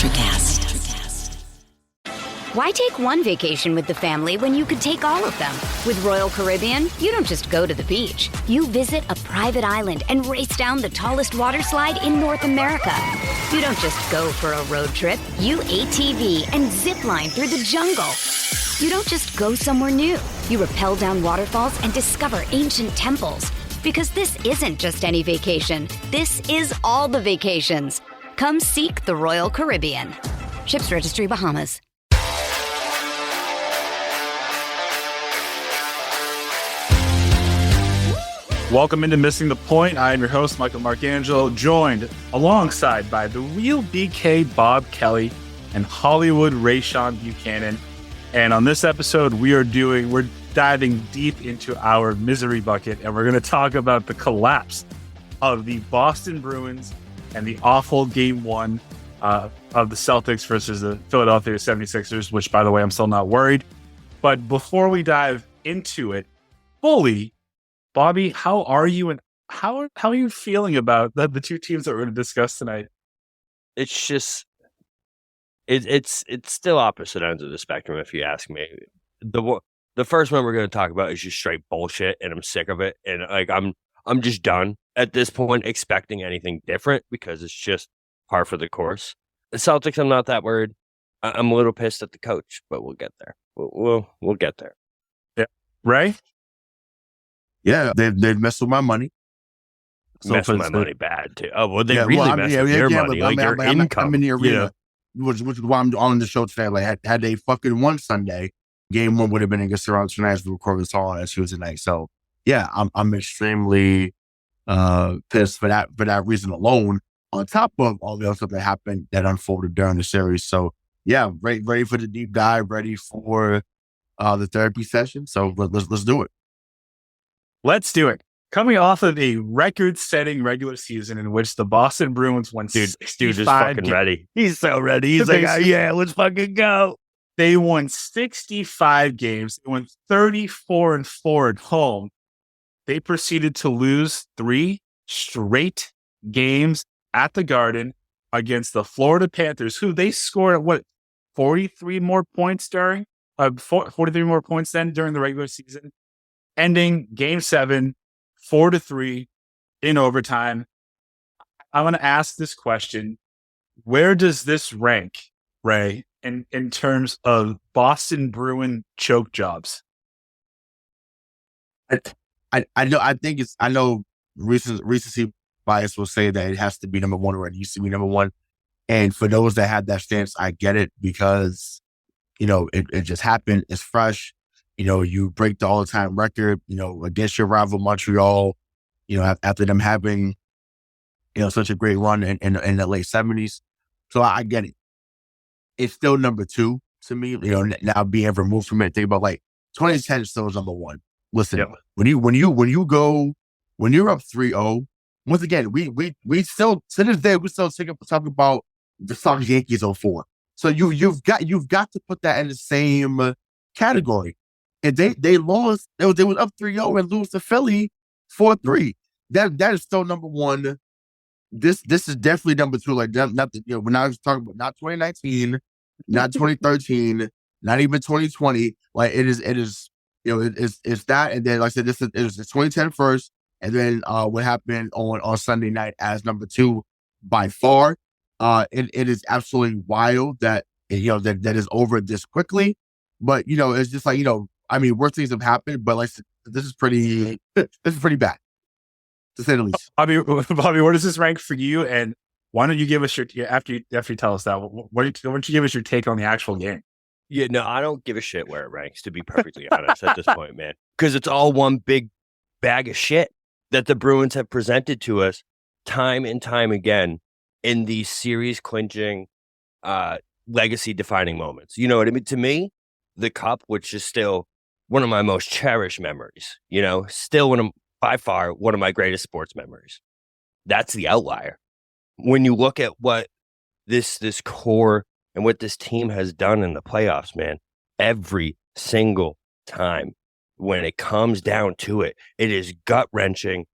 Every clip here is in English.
Electrocast. Why take one vacation with the family when you could take all of them? With Royal Caribbean, you don't just go to the beach. You visit a private island and race down the tallest water slide in North America. You don't just go for a road trip. You ATV and zip line through the jungle. You don't just go somewhere new. You rappel down waterfalls and discover ancient temples. Because this isn't just any vacation. This is all the vacations. Come seek the Royal Caribbean. Ships Registry, Bahamas. Welcome into Missing the Point. I am your host, Michael Marcangelo, joined alongside by the real BK Bob Kelly and Hollywood Rayshawn Buchanan. And on this episode, we're diving deep into our misery bucket, and we're going to talk about the collapse of the Boston Bruins and the awful game one of the Celtics versus the Philadelphia 76ers, which, by the way, I'm still not worried. But before we dive into it fully, Bobby, how are you, and how are you feeling about the two teams that we're going to discuss tonight? It's just it's still opposite ends of the spectrum, if you ask me. The first one we're going to talk about is just straight bullshit, and I'm sick of it. And like I'm just done at this point expecting anything different because it's just par for the course. The Celtics, I'm not that worried. I'm a little pissed at the coach, but we'll get there. We'll get there. Yeah, Ray. Yeah, they've messed with my money. Messed with my money bad too. Oh well, they really messed with their money, like their income. I'm in the arena, which is why I'm on the show today. Like, had they fucking won Sunday, game one would have been against the Toronto tonight as we record this all on Tuesday night. So yeah, I'm extremely pissed for that reason alone. On top of all the other stuff that happened that unfolded during the series. So yeah, ready for the deep dive, ready for the therapy session. So let's do it. Let's do it. Coming off of a record-setting regular season in which the Boston Bruins won dude is fucking ready. He's so ready. He's like, oh, yeah, let's fucking go. They won 65 games. They went 34-4 at home. They proceeded to lose 3 straight games at the Garden against the Florida Panthers, who they scored 43 more points during 43 more points then during the regular season, ending Game 7 4-3 in overtime. I want to ask this question: where does this rank, Ray, in terms of Boston Bruin choke jobs? I know recency bias will say that it has to be number one, or it used to be number one. And for those that had that stance, I get it, because, it just happened. It's fresh. You break the all-time record, against your rival Montreal, after them having, such a great run in the late 70s. So I get it. It's still number 2 to me, now being removed from it. Think about 2010 still is number 1. Listen, yep. when you're up 3-0, once again, we still, to this day, we still talk about the Sox Yankees 04. So you've got to put that in the same category. And they lost, they was up 3-0 and lose to Philly 4-3. That is still number 1. This is definitely number 2. When I was talking about not 2019, not 2013, not even 2020, it is it's that. And then, like I said, it was the 2010 first, and then what happened on Sunday night as number 2 by far. It is absolutely wild that that is over this quickly. But it's just worse things have happened, but this is pretty bad, to say the least. Bobby, where does this rank for you? And why don't you give us your, after you tell us that, why don't you give us your take on the actual game? Yeah, no, I don't give a shit where it ranks, to be perfectly honest, at this point, man. Because it's all one big bag of shit that the Bruins have presented to us time and time again in these series-clinching, legacy-defining moments. You know what I mean? To me, the Cup, which is still one of my most cherished memories, still by far one of my greatest sports memories. That's the outlier. When you look at what this core and what this team has done in the playoffs, man, every single time when it comes down to it, it is gut-wrenching,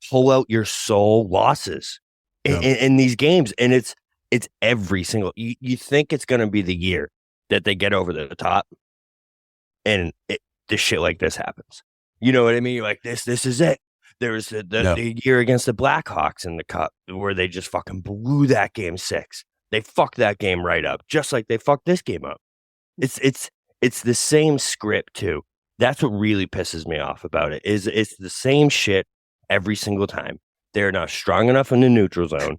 pull out your soul losses in these games. And it's it's every single. You think it's going to be the year that they get over the top, and this shit like this happens. You know what I mean? You're like, this is it. There was the year against the Blackhawks in the Cup where they just fucking blew that game 6. They fucked that game right up, just like they fucked this game up. It's the same script too. That's what really pisses me off about it. Is it's the same shit every single time. They're not strong enough in the neutral zone,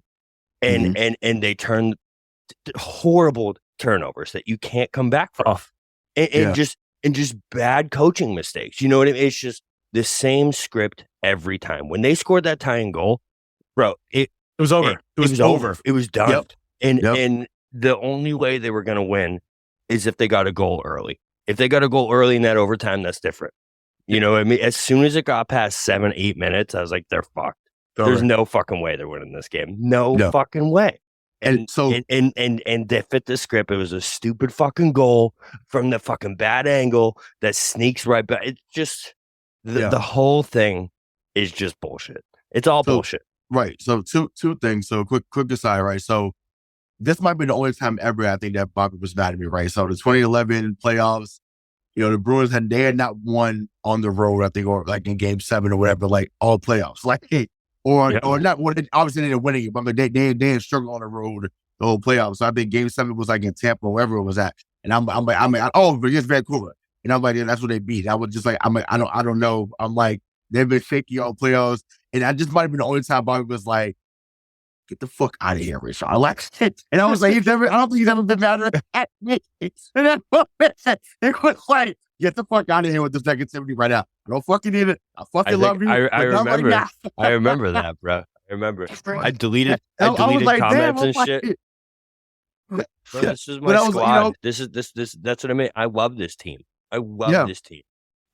and they turn horrible turnovers that you can't come back from, and just bad coaching mistakes. You know what I mean? It's just the same script every time. When they scored that tying goal, bro, it was over. It was over. It was done. Yep. And the only way they were going to win is if they got a goal early. If they got a goal early in that overtime, that's different. You know what I mean? As soon as it got past 7-8 minutes, I was like, they're fucked. There's no fucking way they're winning this game. No fucking way. And so and they fit the script. It was a stupid fucking goal from the fucking bad angle that sneaks right back. It's just the whole thing is just bullshit. It's all bullshit. Right. So two things. So quick aside, right? So this might be the only time ever I think that Bobby was mad at me, right? So the 2011 playoffs, the Bruins had not won on the road, I think, or like in Game 7 or whatever, like all playoffs, like or not. Well, obviously they didn't win it, but they didn't struggle on the road the whole playoffs. So I think Game 7 was like in Tampa, wherever it was at, and I'm like, oh, but it's Vancouver, and I'm like, yeah, that's what they beat. I was just like, I don't know. I'm like, they've been shaky all playoffs, and I just might have been the only time Bobby was like, get the fuck out of here, Rayshawn. I like it. And I was like, I don't think he's ever been mad at me. And then it was like, get the fuck out of here with this negativity right now. I don't fucking need it. I fucking love you. I remember. I remember that, bro. I remember. I deleted like, comments and shit. Bro, this is my squad. That's what I mean. I love this team. I love this team.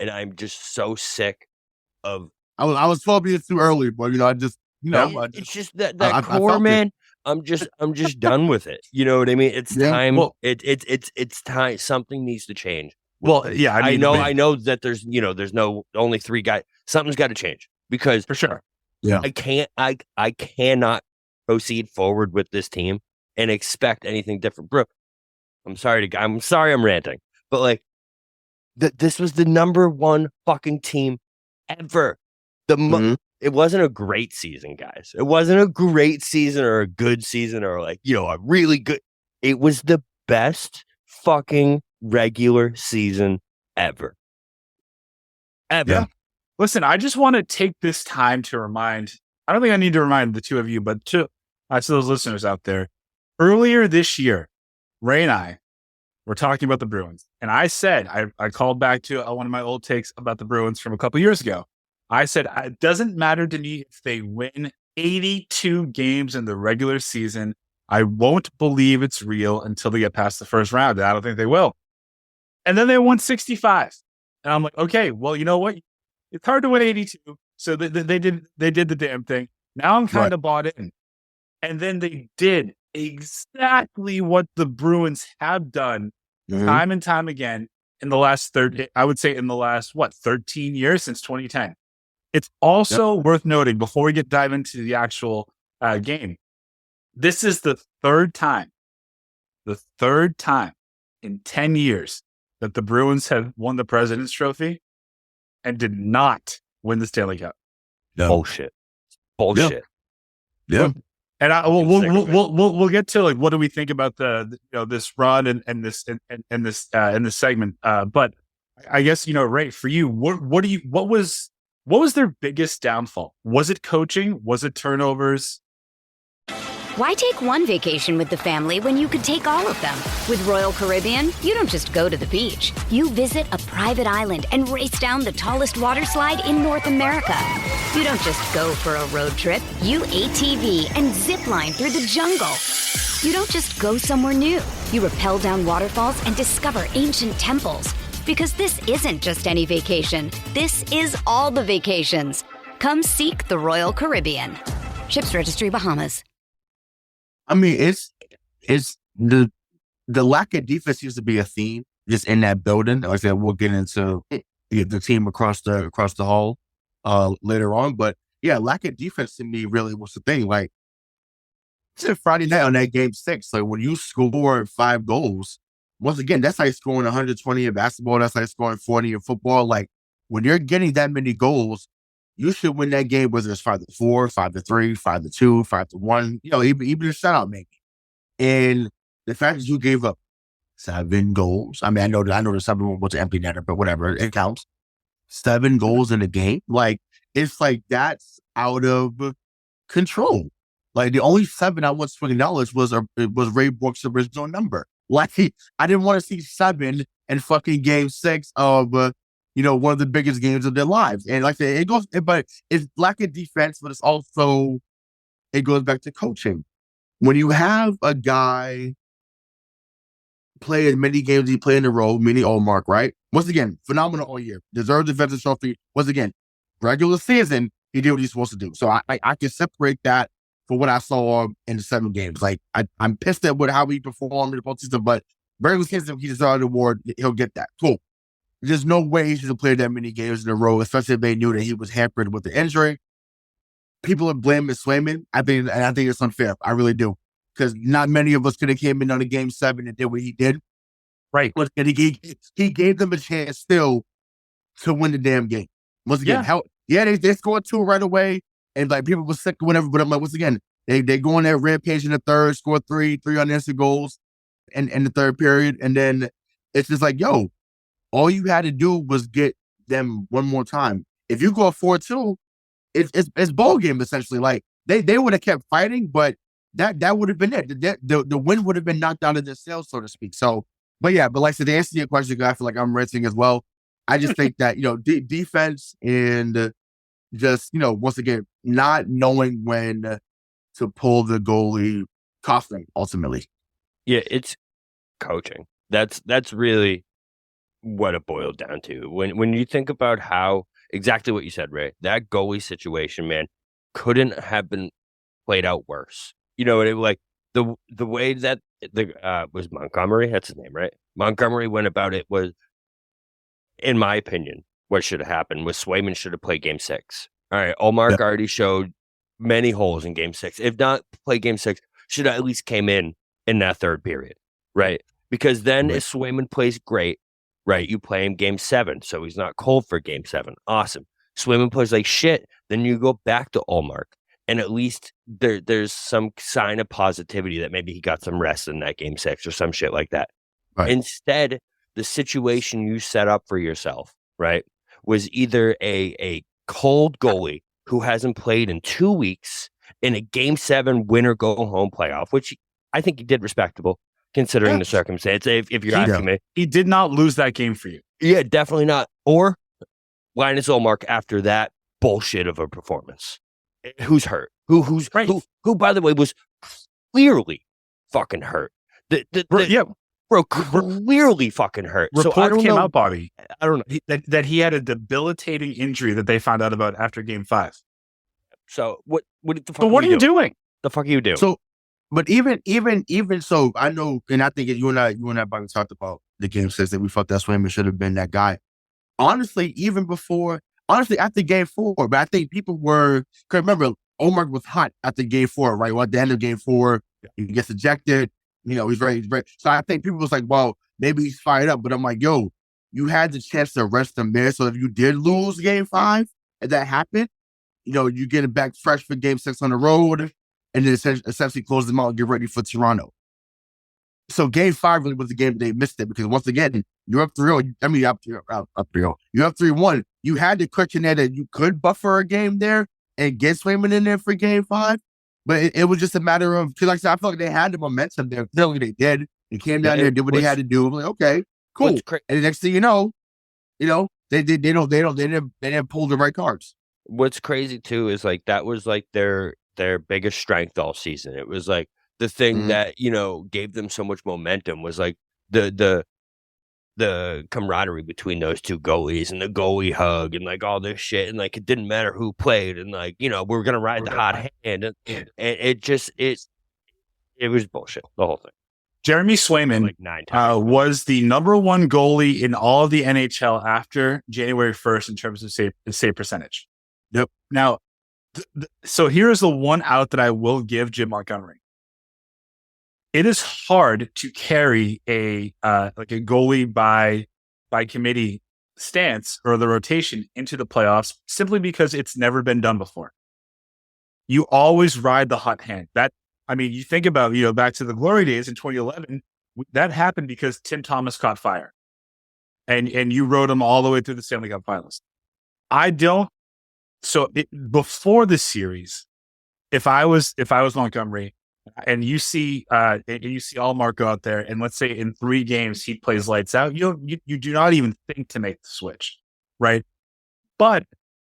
And I'm just so sick of. I was 12 years too early, but I just. It's just that core, man. I'm just done with it. You know what I mean? It's time. Well, it's time. Something needs to change. Well, yeah, I know that there's only 3 guys. Something's got to change because for sure. Yeah, I cannot proceed forward with this team and expect anything different, bro. I'm sorry I'm ranting, but like this was the number 1 fucking team ever. It wasn't a great season, guys. It wasn't a great season or a good season or like, a really good. It was the best fucking regular season ever. Yeah. Listen, I just want to take this time to remind, I don't think I need to remind the two of you, but to those listeners out there, earlier this year, Ray and I were talking about the Bruins. And I said, I called back to one of my old takes about the Bruins from a couple years ago. I said, it doesn't matter to me if they win 82 games in the regular season. I won't believe it's real until they get past the first round. And I don't think they will. And then they won 65. And I'm like, okay, well, you know what? It's hard to win 82. So they did the damn thing. Now I'm kind of bought in. And then they did exactly what the Bruins have done time and time again in the last 13 years since 2010. It's also worth noting before we dive into the actual game. This is the third time in 10 years that the Bruins have won the President's Trophy and did not win the Stanley Cup. No. Bullshit. Yeah. And we'll get to like what do we think about the this run and this segment. But I guess Ray, for you, what was their biggest downfall? Was it coaching? Was it turnovers? Why take one vacation with the family when you could take all of them? With Royal Caribbean, you don't just go to the beach. You visit a private island and race down the tallest water slide in North America. You don't just go for a road trip. You ATV and zip line through the jungle. You don't just go somewhere new. You rappel down waterfalls and discover ancient temples. Because this isn't just any vacation. This is all the vacations. Come seek the Royal Caribbean. Ships Registry, Bahamas. I mean, it's the lack of defense seems to be a theme just in that building. Like I said, we'll get into the team across the hall later on. But yeah, lack of defense to me really was the thing. Like to Friday night on that game 6. Like when you score 5 goals, once again, that's like scoring 120 in basketball. That's like scoring 40 in football. Like when you're getting that many goals, you should win that game, whether it's 5-4, 5-3, 5-2, 5-1, even a shutout maybe. And the fact that you gave up 7 goals. I mean, I know the 7 was an empty netter, but whatever, it counts. 7 goals in a game. Like, it's like that's out of control. Like the only 7 I was to acknowledge was Ray Bourque's original number. Like I didn't want to see 7 in fucking game 6 of one of the biggest games of their lives. And like I said, but it's lack of defense, but it's also it goes back to coaching. When you have a guy play as many games as he played in a row, meaning Allmark, right? Once again, phenomenal all year. Deserved defensive trophy. Once again, regular season, he did what he's supposed to do. So I can separate that for what I saw in the 7 games. Like I'm pissed at how he performed in the postseason, but regular season, he deserved the award. He'll get that. Cool. There's no way he should have played that many games in a row, especially if they knew that he was hampered with the injury. People are blaming Swayman. I think it's unfair. I really do. Because not many of us could have came in on a game 7 and did what he did. Right. And he gave them a chance still to win the damn game. Once again, they scored 2 right away, and like people were sick or whatever, but I'm like, once again, they go on that rampage in the third, score 3 unanswered goals in the third period, and then it's just like, yo, all you had to do was get them one more time. If you go 4-2, it's ball game essentially. Like they would have kept fighting, but that would have been it. The win would have been knocked out of their sails, so to speak. So, but like I said, to answer your question, I feel like I'm ranting as well. I just think that, defense and just, once again, not knowing when to pull the goalie cost them ultimately. Yeah, it's coaching. That's really what it boiled down to. When you think about how exactly what you said, Ray, that goalie situation, man, couldn't have been played out worse. Like the way that was Montgomery, that's his name, right? Montgomery went about it was, in my opinion, what should have happened was Swayman should have played game 6. All right, Allmark already showed many holes in game 6. If not play game 6, should have at least came in that third period, right? Because then if Swayman plays great, right, you play him game 7, so he's not cold for game 7. Awesome. Swayman plays like shit, then you go back to Allmark. And at least there's some sign of positivity that maybe he got some rest in that game 6 or some shit like that. Right. Instead, the situation you set up for yourself, right, was either a cold goalie who hasn't played in 2 weeks in a game 7 winner go home playoff, which I think he did respectable considering the circumstance. If you're asking me, he did not lose that game for you. Yeah, definitely not. Or Linus Ullmark after that bullshit of a performance. Who's hurt? Who's right. Who, by the way, was clearly fucking hurt. Bro, clearly fucking hurt. Report came out, Bobby. I don't know that he had a debilitating injury that they found out about after game 5. So what the fuck? So what are you doing? The fuck are you doing? So, but even so, I know, and I think you and I, Bobby, talked about the game 6 that we thought that Swayman should have been that guy. Honestly, after game 4, but I think people were, because remember, Allmark was hot after game 4, right? Well, at the end of game 4, he gets ejected. He's ready. So I think people was like, well, maybe he's fired up. But I'm like, yo, you had the chance to rest him there. So if you did lose game 5 and that happened, you get it back fresh for game 6 on the road and then essentially close them out and get ready for Toronto. So game 5 really was the game they missed it because once again, you're up 3-0. I mean, up 3-0. You're up 3-1. You had the question there that you could buffer a game there and get Swayman in there for game 5. But it was just a matter of, because like I said, I felt like they had the momentum there. Clearly they did. They came down there, did what they had to do. I'm like, okay, cool. And the next thing you know, they didn't pull the right cards. What's crazy too is like that was like their biggest strength all season. It was like the thing that gave them so much momentum was like the camaraderie between those two goalies and the goalie hug and like all this shit, and like it didn't matter who played, and like we're gonna ride the hot hand, and it was bullshit, the whole thing. Jeremy Swayman like 9 times. Was the number 1 goalie in all of the NHL after January 1st in terms of save percentage. Yep. Now, so here's the one out that I will give Jim Montgomery. it is hard to carry a like a goalie by committee stance or the rotation into the playoffs simply because it's never been done before. You always ride the hot hand. You think about, back to the glory days in 2011, that happened because Tim Thomas caught fire. And you rode him all the way through the Stanley Cup finals. Before the series, if I was Montgomery and you see Allmark go out there and let's say in 3 games he plays lights out, you do not even think to make the switch, right? But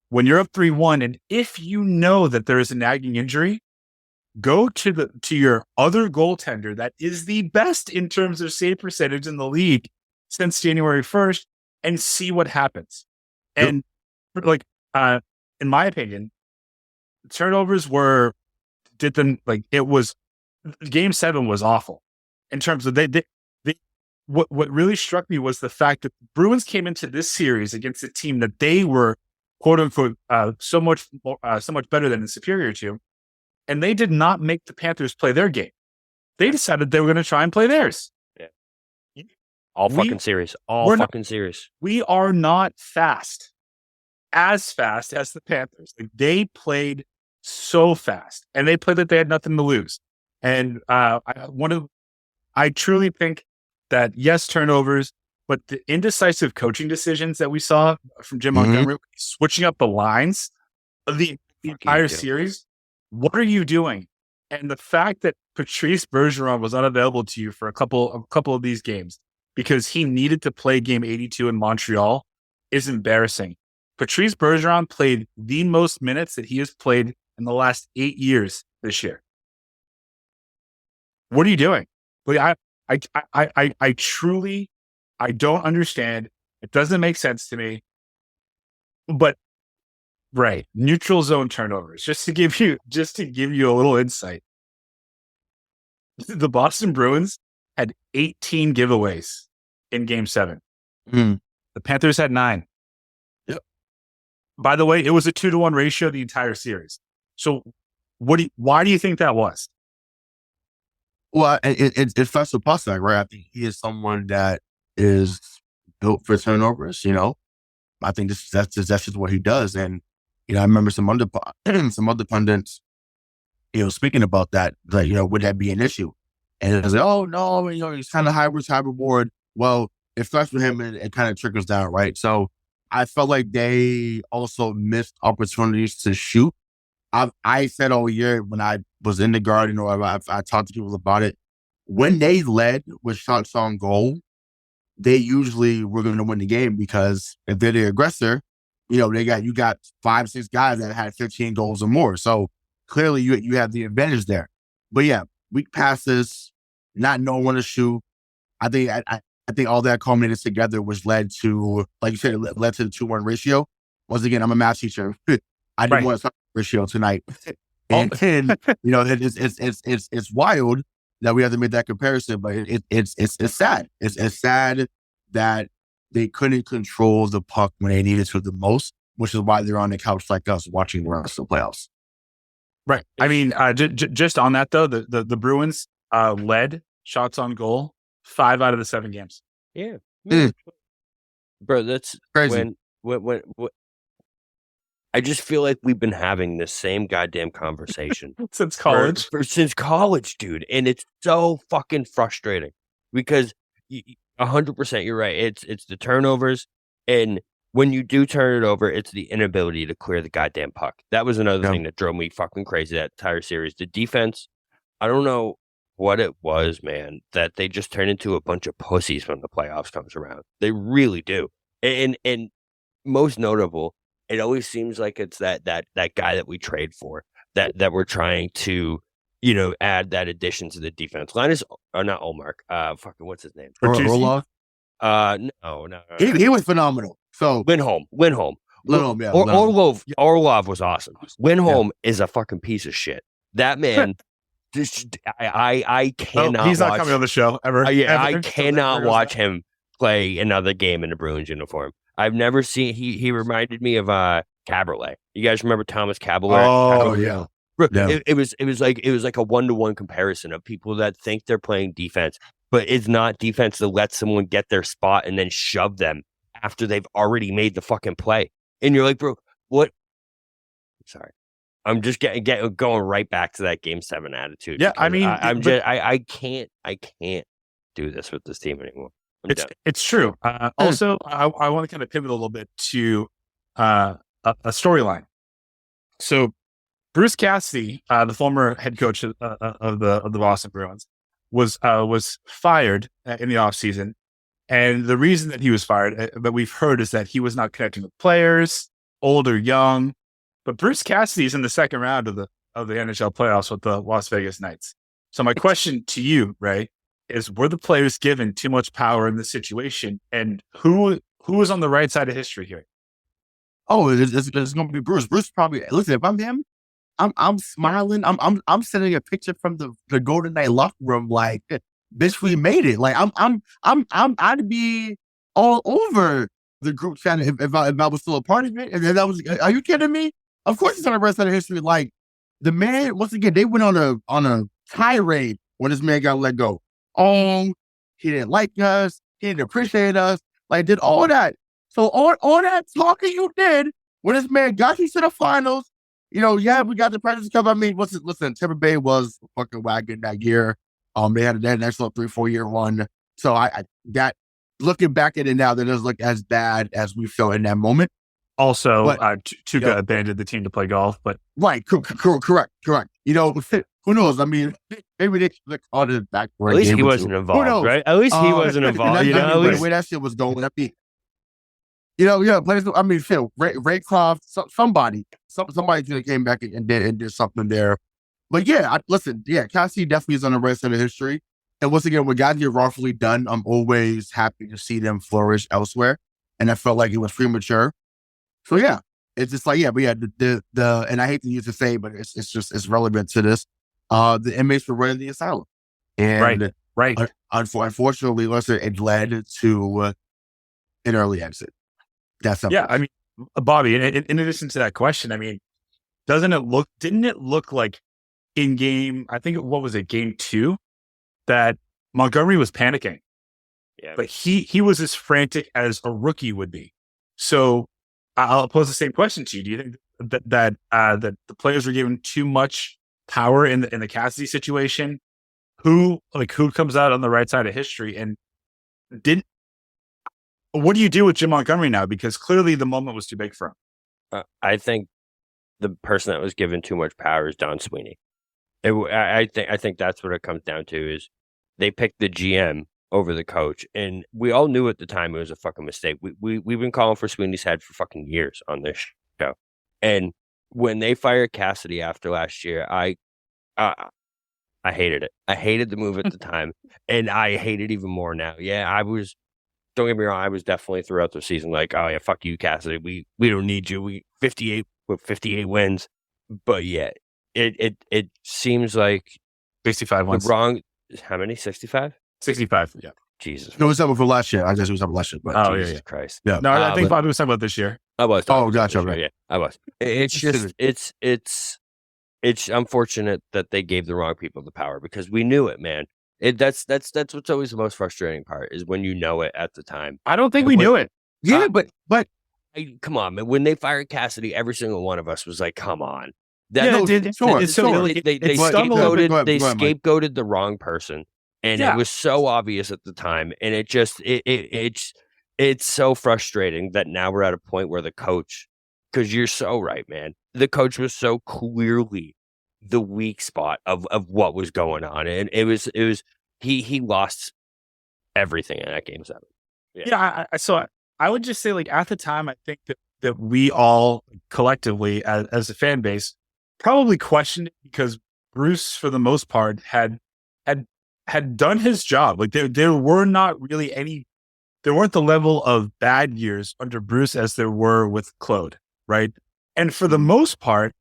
when you're up 3-1, and if you know that there is a nagging injury, go to your other goaltender that is the best in terms of save percentage in the league since January 1st and see what happens. And in my opinion, turnovers Game 7 was awful in terms of what really struck me was the fact that the Bruins came into this series against a team that they were quote unquote so much better than and superior to, and they did not make the Panthers play their game. They decided they were going to try and play theirs. Yeah. All fucking series. We are not as fast as the Panthers. They played so fast, and they played like they had nothing to lose. And I truly think that yes, turnovers, but the indecisive coaching decisions that we saw from Jim Montgomery, switching up the lines of the entire series, what are you doing? And the fact that Patrice Bergeron was unavailable to you for a couple of these games because he needed to play game 82 in Montreal is embarrassing. Patrice Bergeron played the most minutes that he has played in the last 8 years this year. What are you doing? I truly, I don't understand. It doesn't make sense to me. But right, neutral zone turnovers. Just to give you a little insight, the Boston Bruins had 18 giveaways in Game 7. The Panthers had 9. Yep. By the way, it was a 2-to-1 ratio the entire series. So, why do you think that was? Well, it's Festival Pasternak, right? I think he is someone that is built for turnovers. I think that's just what he does. And I remember some other pundits, speaking about that, like, would that be an issue? And it was like, oh no, he's kind of high risk, high reward. Well, it starts with him and it kind of trickles down, right? So I felt like they also missed opportunities to shoot. I said all year when I was in the Garden or I talked to people about it, when they led with shots on goal, they usually were going to win the game because if they're the aggressor, you got 5-6 guys that had 15 goals or more. So clearly you have the advantage there. But yeah, weak passes, not knowing when to shoot. I think all that culminated together was led to, like you said, it led to the 2-1 ratio. Once again, I'm a math teacher. I didn't want to talk ratio tonight. And it's wild that we have to make that comparison, but it's sad. It's sad that they couldn't control the puck when they needed to the most, which is why they're on the couch like us watching the rest of the playoffs. Right. I mean, just on that though, the Bruins led shots on goal 5 out of the 7 games. Yeah. Bro, that's crazy. When I just feel like we've been having this same goddamn conversation since college. Since college, dude. And it's so fucking frustrating because 100% you're right. It's the turnovers. And when you do turn it over, it's the inability to clear the goddamn puck. That was another thing that drove me fucking crazy that entire series. The defense, I don't know what it was, man, that they just turn into a bunch of pussies when the playoffs comes around. They really do. And most notable, it always seems like it's that guy that we trade for, that we're trying to, add that addition to the defense. Linus, or not Allmark, what's his name? Orlov? No. He was phenomenal. So Lindholm. Yeah. Orlov was awesome. Lindholm is a fucking piece of shit. That man, I cannot. He's not coming on the show ever. I cannot watch him play another game in the Bruins uniform. I've never seen. He reminded me of Caberlet. You guys remember Thomas Caberlet? Oh yeah. Yeah. It was like a 1-to-1 comparison of people that think they're playing defense, but it's not defense to let someone get their spot and then shove them after they've already made the fucking play. And you're like, bro, what? Sorry. I'm just going right back to that Game 7 attitude. Yeah, I mean, I can't do this with this team anymore. It's true. Also, I want to kind of pivot a little bit to a storyline. So, Bruce Cassidy, the former head coach of the Boston Bruins, was fired in the offseason. And the reason that he was fired, that we've heard, is that he was not connecting with players, old or young. But Bruce Cassidy is in the second round of the NHL playoffs with the Las Vegas Knights. So my question to you, Ray, is: were the players given too much power in this situation, and who is on the right side of history here? Oh, it's going to be Bruce. Bruce probably, listen, if I'm him, I'm smiling. I'm sending a picture from the Golden Knight locker room, like, bitch, we made it. Like, I'd be all over the group chat if I was still a part of it. And then are you kidding me? Of course, it's on the right side of history. Like, the man, once again, they went on a tirade when this man got let go. Oh, he didn't like us. He didn't appreciate us. Like, did all that. So all that talking you did when this man got you to the finals, we got the Patriots Cup. I mean, listen, Tampa Bay was a fucking wagon that year. They had an excellent 3-4 year run. So I that looking back at it now, that doesn't look as bad as we felt in that moment. Also, Tuca abandoned the team to play golf, but right, correct. Who knows? I mean, maybe they should call it back for at least he wasn't involved, right? At least he wasn't involved. The way that shit was going, that'd be, players. I mean, Phil, Raycroft, somebody came back and did something there. But Cassidy definitely is on the right side of history. And once again, when guys get wrongfully done, I'm always happy to see them flourish elsewhere. And I felt like it was premature. So it's just like, the and I hate to use the same, but it's relevant to this. The inmates were running the asylum. And right. Unfortunately, it led to an early exit. That's something. Yeah, I mean, Bobby, in addition to that question, I mean, didn't it look like in game, I think, what was it, game 2, that Montgomery was panicking? Yeah. But he was as frantic as a rookie would be. So I'll pose the same question to you. Do you think that the players were given too much power in the Cassidy situation? Who comes out on the right side of history, and what do you do with Jim Montgomery now? Because clearly the moment was too big for him. I think the person that was given too much power is Don Sweeney. I think that's what it comes down to, is they picked the GM over the coach, and we all knew at the time it was a fucking mistake. We've been calling for Sweeney's head for fucking years on this show, and when they fired Cassidy after last year, I hated it. I hated the move at the time, and I hate it even more now. Yeah, I was. Don't get me wrong, I was definitely throughout the season like, oh yeah, fuck you, Cassidy. We don't need you. We 58 wins. But yeah, it seems like 65 wins. Wrong. How many? 65? 65. Yeah. Jesus. No, it was up for last year. I guess it was up last year. But Jesus Christ. Yeah. No, I think Bobby was talking about this year. I was. Oh, gotcha. Right. Yeah, I was. It's just it's unfortunate that they gave the wrong people the power, because we knew it, man. That's what's always the most frustrating part, is when you know it at the time. I don't think we knew it. Yeah, but come on, man. When they fired Cassidy, every single one of us was like, "Come on." They scapegoated the wrong person, and it was so obvious at the time. And it's so frustrating that now we're at a point where the coach, because you're so right, man. The coach was so clearly the weak spot of what was going on, and it was he lost everything in that Game 7. So I would just say, like, at the time, I think that we all collectively as a fan base probably questioned it, because Bruce, for the most part, had done his job. Like, there were not really there weren't the level of bad years under Bruce as there were with Claude, right? And for the most part,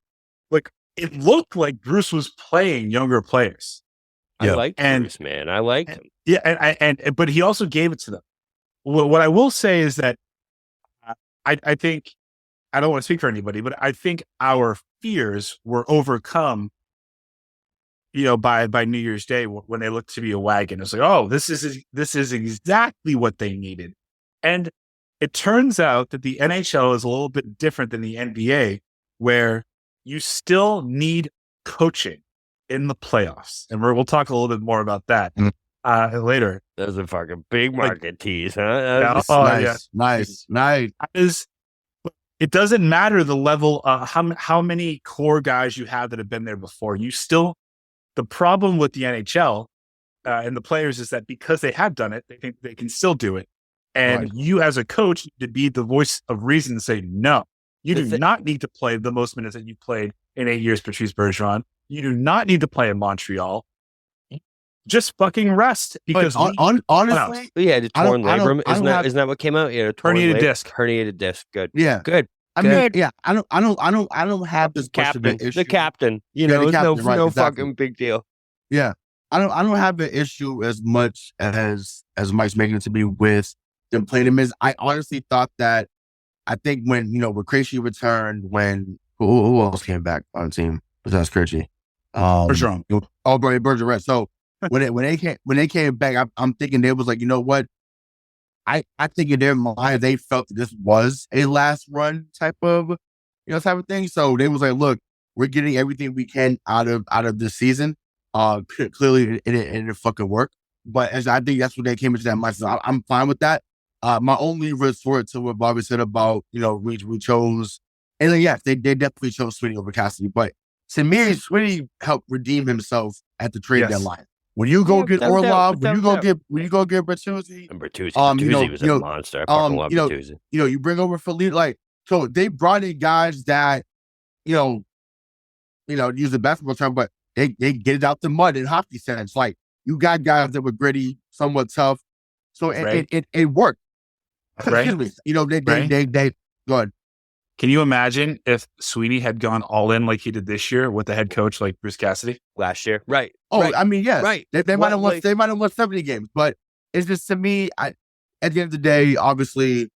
like, it looked like Bruce was playing younger players. I liked Bruce, man. I liked him. Yeah, but he also gave it to them. What I will say is that I think, I don't want to speak for anybody, but I think our fears were overcome, by New Year's Day when they looked to be a wagon. It's like, oh, this is exactly what they needed. And it turns out that the NHL is a little bit different than the NBA, where you still need coaching in the playoffs. And we'll talk a little bit more about that later. That was a fucking big market tease, huh? Nice. It doesn't matter the level, how many core guys you have that have been there before. The problem with the NHL and the players is that because they have done it, they think they can still do it. And you as a coach need to be the voice of reason and say, no, you do not need to play the most minutes that you played in 8 years, Patrice Bergeron. You do not need to play in Montreal. Just fucking rest. Because honestly, the torn labrum. Isn't that what came out? Yeah, herniated disc. Herniated disc. Good. Yeah. Good. I mean, yeah. I don't have this captain. Issue. The captain. The captain, no fucking big deal. Yeah. I don't have an issue as much as Mike's making it to be with them playing him. I honestly thought that, I think when Krejci returned, when who else came back on the team besides Krejci? Bergeron. Bergeron. So when they came back, I'm thinking they was like, you know what? I think in their mind they felt that this was a last run type of thing. So they was like, look, we're getting everything we can out of this season. Clearly it didn't fucking work. But I think that's what they came into that mindset. I'm fine with that. My only resort to what Bobby said about, we chose, and then yes, they definitely chose Sweeney over Cassidy. But to me, Sweeney helped redeem himself at the trade deadline. When you go get Orlov, when you go get Bertuzzi, Bertuzzi was a monster. I fucking love Bertuzzi. You bring over Philippe, so they brought in guys that, use the basketball term, but they get it out the mud in hockey sense. Like, you got guys that were gritty, somewhat tough, so it worked. Right. Excuse me. They go ahead. Can you imagine if Sweeney had gone all in like he did this year with the head coach like Bruce Cassidy last year? Right. Oh, right. I mean, yes. Right. They might have won. They might have won 70 games, but it's just, to me, at the end of the day, obviously,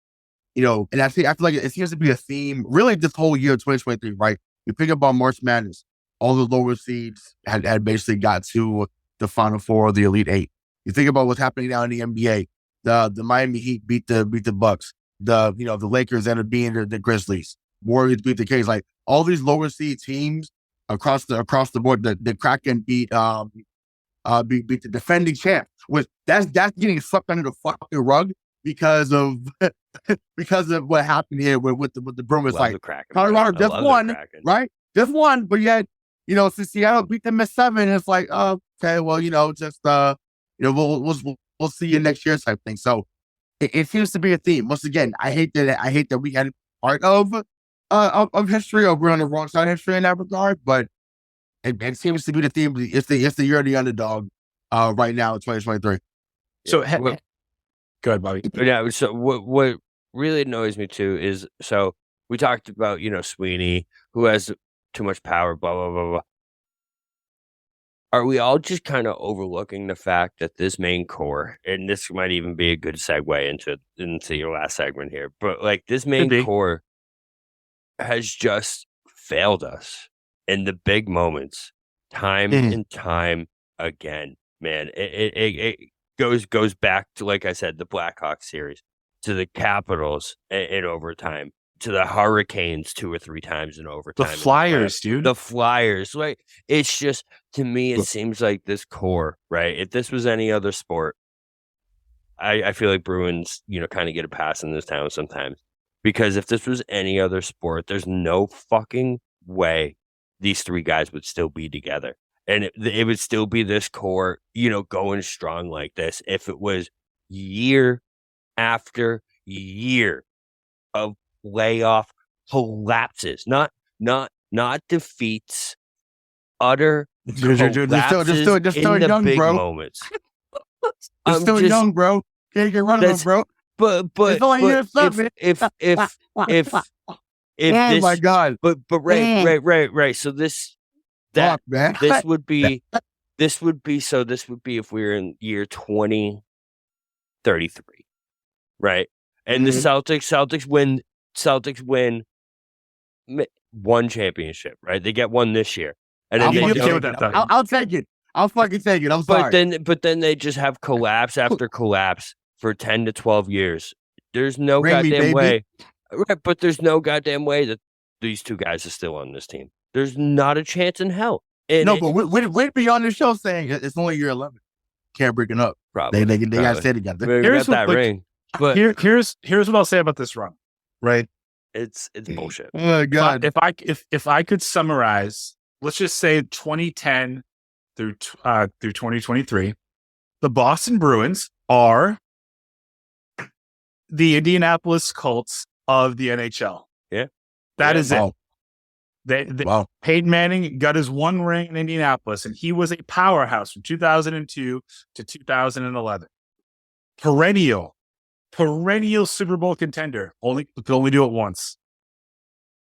and I feel like it seems to be a theme really this whole year of 2023. Right. You think about March Madness, all the lower seeds had basically got to the Final Four or the Elite Eight. You think about what's happening now in the NBA. The Miami Heat beat the Bucks. The Lakers ended up being the Grizzlies. Warriors beat the Kings. Like, all these lower seed teams across the board. The Kraken beat the defending champ. That's getting swept under the fucking rug because of what happened here with the Bruins. Like, the Kraken, Colorado just won, right? Just won, but yet since Seattle beat them at 7, it's like, okay, well, just we'll see you next year type thing. So it seems to be a theme. Once again, I hate that we had part of history, or we're on the wrong side of history in that regard, but it seems to be the theme. It's the year of the underdog right now in 2023. So go ahead, Bobby. Yeah. So what really annoys me too is, so we talked about Sweeney, who has too much power, blah blah blah blah. Are we all just kind of overlooking the fact that this main core, and this might even be a good segue into your last segment here, but like, this main core has just failed us in the big moments, time and time again, man. It goes back to, like I said, the Blackhawks series, to the Capitals in overtime, to the Hurricanes 2 or 3 times in overtime. The Flyers, dude. The Flyers. Like, it's just, to me, it seems like this core, right? If this was any other sport, I feel like Bruins, kind of get a pass in this town sometimes. Because if this was any other sport, there's no fucking way these 3 guys would still be together. And it would still be this core, going strong like this, if it was year after year of playoff collapses, not defeats, utter collapses just still in the young, big bro. Moments. You're still young, bro. Can't get run of, bro. But it's only if oh this, my God. But right. So this would be if we were in year 2033, right? And the Celtics win one championship, right? They get one this year. And then I'm they okay with that, though. I'll take it. I'll fucking take it. I'm sorry. But then they just have collapse after collapse for 10 to 12 years. There's no goddamn way. Right, but there's no goddamn way that these two guys are still on this team. There's not a chance in hell. And no, but we'd be on the show saying it's only year 11. Can't break it up. Probably. They got to stay together. Here's got that ring. But here's what I'll say about this run. Right? It's bullshit. Oh my God. If I could summarize, let's just say 2010 through 2023, the Boston Bruins are the Indianapolis Colts of the NHL. Yeah. That is wow. it. Wow. Peyton Manning got his one ring in Indianapolis, and he was a powerhouse from 2002 to 2011. Perennial Super Bowl contender. Could only do it once.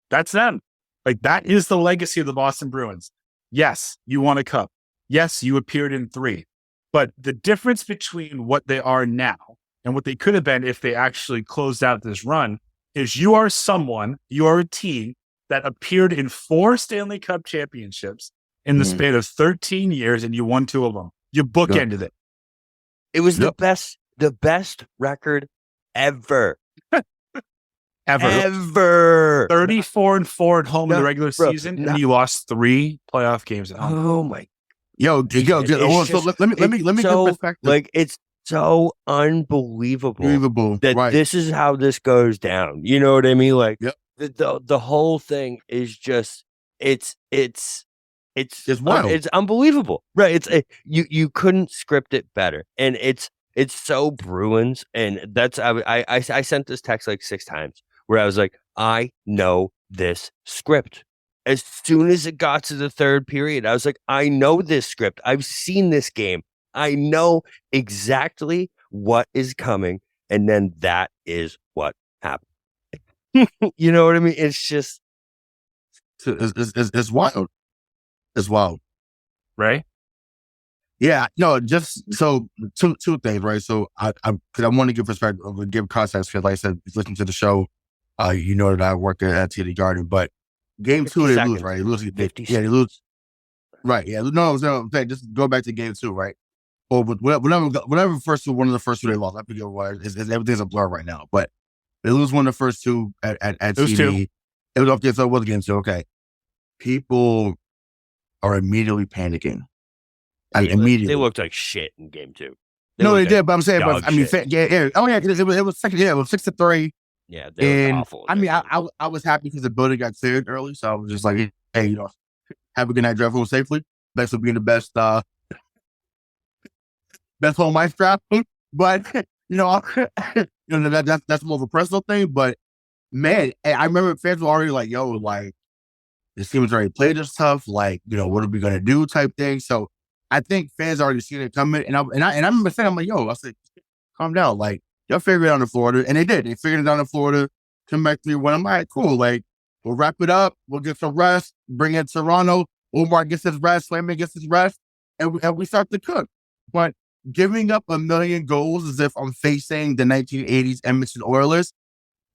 That's them. Like, that is the legacy of the Boston Bruins. Yes, you won a cup. Yes, you appeared in 3. But the difference between what they are now and what they could have been if they actually closed out this run is you are a team that appeared in 4 Stanley Cup championships in the span of 13 years, and you won 2 of them. You bookended it. It was the best record ever. Ever. 34-4 at home in the regular season, and you lost 3 playoff games at home. Oh my! Yo, let me get perspective. Like, it's so unbelievable that this is how this goes down. You know what I mean? Like, the whole thing is just it's wild. It's unbelievable, right? It's you couldn't script it better, and it's so Bruins, and that's I sent this text like 6 times where I was like, I know this script. As soon as it got to the 3rd period, I was like, I know this script. I've seen this game. I know exactly what is coming, and then that is what happened. You know what I mean? It's just it's wild. It's wild, right? Yeah, no, just so two things, right? So I want to give perspective, give context, because like I said, listen to the show. You know that I work at TD Garden, but game 2 they lose, right? They lose 50. Yeah, they lose. Right. Yeah. No, just go back to game 2, right? Or whatever one of the first 2 they lost. I forget what it is. Everything's a blur right now, but they lose one of the first 2 at TD. It was okay, so it was game 2. Okay. People are immediately panicking. Immediately. They looked like shit in game 2. They did, but I'm saying, shit. yeah. Oh yeah, because it was second. Yeah, it was 6-3. Yeah, they were awful. I mean, I was happy because the building got cleared early, so I was just like, hey, have a good night, drive home safely. Thanks for being the best home ice trap. But that's more of a personal thing. But man, I remember fans were already like, yo, like this team has already played us tough. Like, what are we gonna do? Type thing. So I think fans already seen it coming, and I remember saying, I'm like, yo, I said, calm down, like. Y'all figured it out in Florida, and they did. They figured it out in Florida, come back 3-1. I'm like, cool. Like, we'll wrap it up. We'll get some rest. Bring in Toronto. Omar gets his rest. Slayman gets his rest, and we start to cook. But giving up 1 million goals as if I'm facing the 1980s Edmonton Oilers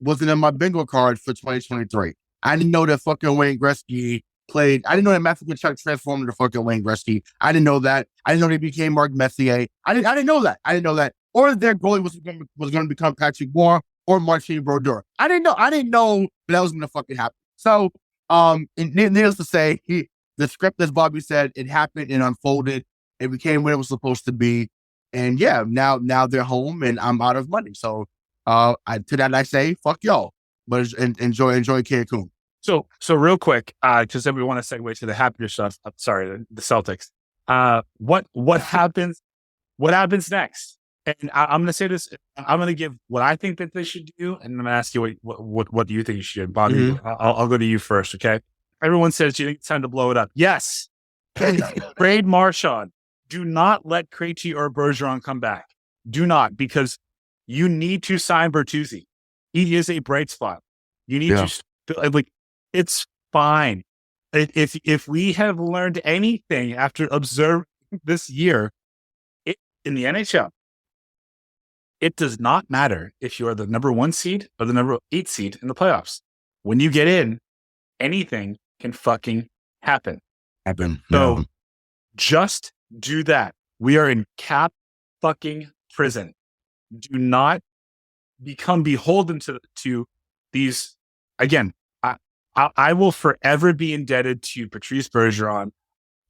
wasn't in my bingo card for 2023. I didn't know that fucking Wayne Gretzky played. I didn't know that Matthew Tkachuk transformed into fucking Wayne Gretzky. I didn't know that. I didn't know they became Mark Messier. I didn't know that. I didn't know that. Or their goalie was going to become Patrick Moore or Marchand Brodeur. I didn't know that was going to fucking happen. So, needless to say, the script, as Bobby said, it happened and unfolded. It became what it was supposed to be. And yeah, now they're home and I'm out of money. So, to that I say, fuck y'all, but enjoy Cancun. So real quick, because then we want to segue to the happier stuff. The Celtics. What happens? What happens next? And I'm going to say this. I'm going to give what I think that they should do, and I'm going to ask you what do you think you should do, Bobby? Mm-hmm. I'll go to you first, okay? Everyone says you think it's time to blow it up. Yes. Trade Marchand. Do not let Krejci or Bergeron come back. Do not, because you need to sign Bertuzzi. He is a bright spot. You need to it's fine. If we have learned anything after observing this year in the NHL, it does not matter if you are the number 1 seed or the number 8 seed in the playoffs. When you get in anything can fucking happen. Happen. So No. just do that. We are in cap fucking prison. Do not become beholden to these. Again, I will forever be indebted to Patrice Bergeron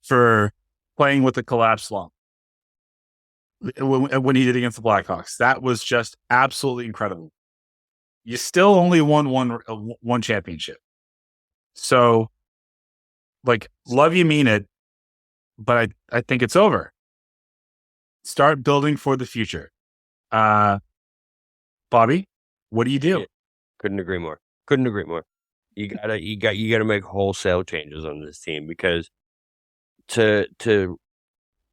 for playing with the collapsed lung when he did against the Blackhawks. That was just absolutely incredible. You still only won one championship. So, like, love you, mean it, but I think it's over. Start building for the future. Bobby, what do you do? Yeah. Couldn't agree more. You gotta make wholesale changes on this team, because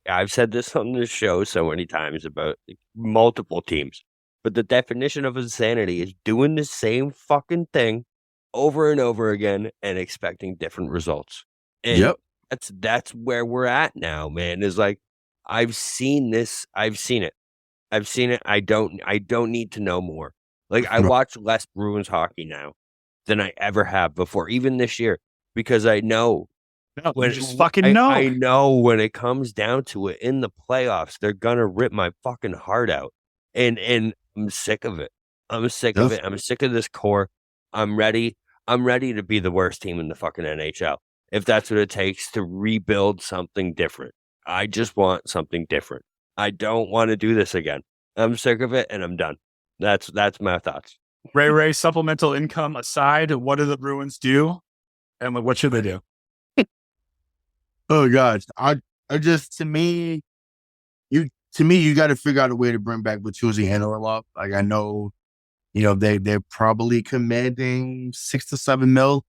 I've said this on this show so many times about multiple teams, but the definition of insanity is doing the same fucking thing over and over again and expecting different results. And that's where we're at now, man. Is like, I've seen this. I've seen it. I don't need to know more. Like, I watch less Bruins hockey now than I ever have before, even this year, because I know. No, you just fucking know. I know when it comes down to it in the playoffs, they're gonna rip my fucking heart out, and I'm sick of it. I'm sick of it. I'm sick of this core. I'm ready. I'm ready to be the worst team in the fucking NHL, if that's what it takes to rebuild something different. I just want something different. I don't want to do this again. I'm sick of it, and I'm done. That's my thoughts. Ray, supplemental income aside, what do the Bruins do, and what should they do? Oh gosh, I just to me, you got to figure out a way to bring back Bertuzzi and Orlov. Like, I know, they're probably commanding $6 to $7 mil,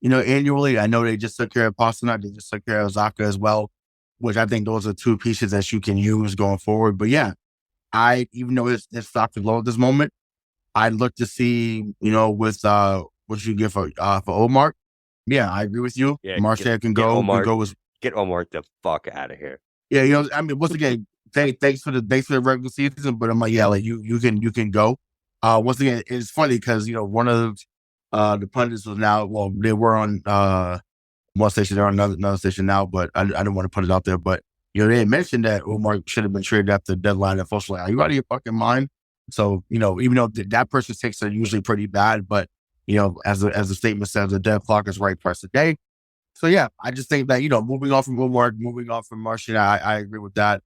annually. I know they just took care of Pasternak, they just took care of Zaka as well, which I think those are two pieces that you can use going forward. But yeah, even though his stock is low at this moment, I'd look to see, with what you get for Omar. Yeah, I agree with you. Yeah, Marchand can go. Get Omar the fuck out of here. Yeah, once again, thanks for the regular season, but I'm like, yeah, like you can go. Once again, it's funny because one of the pundits was now, well, they were on one station, they're on another station now, but I don't want to put it out there. But they had mentioned that Omar should have been traded after the deadline. And folks were like, are you out of your fucking mind? So even though that person's takes are usually pretty bad, but as the statement says, the dead clock is right twice a day. So yeah, I just think that moving on from Omar, moving on from Marchand, I agree with that.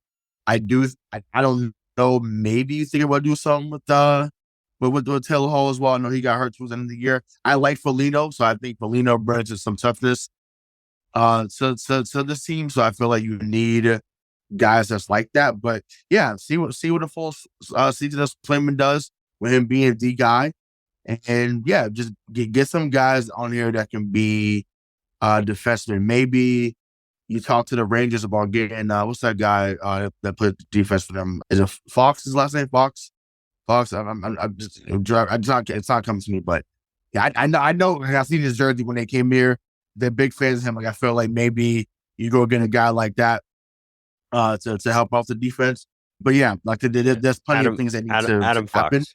I don't know, maybe you think about do something with Taylor Hall as well. I know he got hurt towards the end of the year. I like Foligno, so I think Foligno brings some toughness to this team. So I feel like you need guys that's like that. But yeah, see what the full season of Playman does with him being the guy, and yeah, just get some guys on here that can be defenseman. Maybe you talk to the Rangers about getting what's that guy that played defense for them? Is it Fox? His last name Fox? Fox. It's not coming to me, but yeah, I know. I seen his jersey when they came here. They're big fans of him. Like, I feel like maybe you go get a guy like that to help out the defense. But yeah, like there's plenty of things that need to happen. Fox.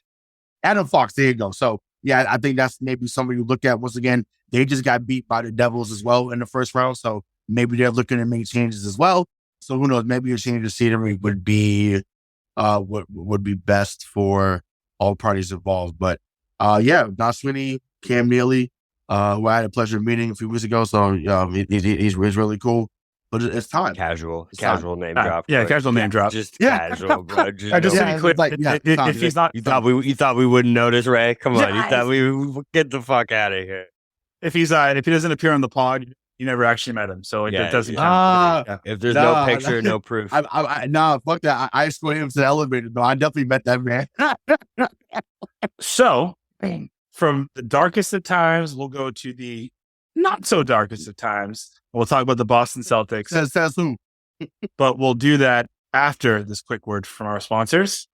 Adam Fox. There you go. So yeah, I think that's maybe somebody you look at. Once again, they just got beat by the Devils as well in the first round. So maybe they're looking to make changes as well. So who knows? Maybe a change of scenery would be would be best for all parties involved. But yeah, Don Sweeney, Cam Neely, who I had a pleasure of meeting a few weeks ago. So he's really cool. But it's time. Casual name drop. Yeah, casual name drop. Just casual, bro. Just to be clear, if he's not, you thought we wouldn't notice, Ray? Come on, you thought we would get the fuck out of here. If he doesn't appear on the pod, you never actually met him, so it doesn't count. If there's no picture, no proof. No, fuck that. I escorted him to the elevator. No, I definitely met that man. So, from the darkest of times, we'll go to the not so darkest of times. We'll talk about the Boston Celtics. Says who? But we'll do that after this quick word from our sponsors.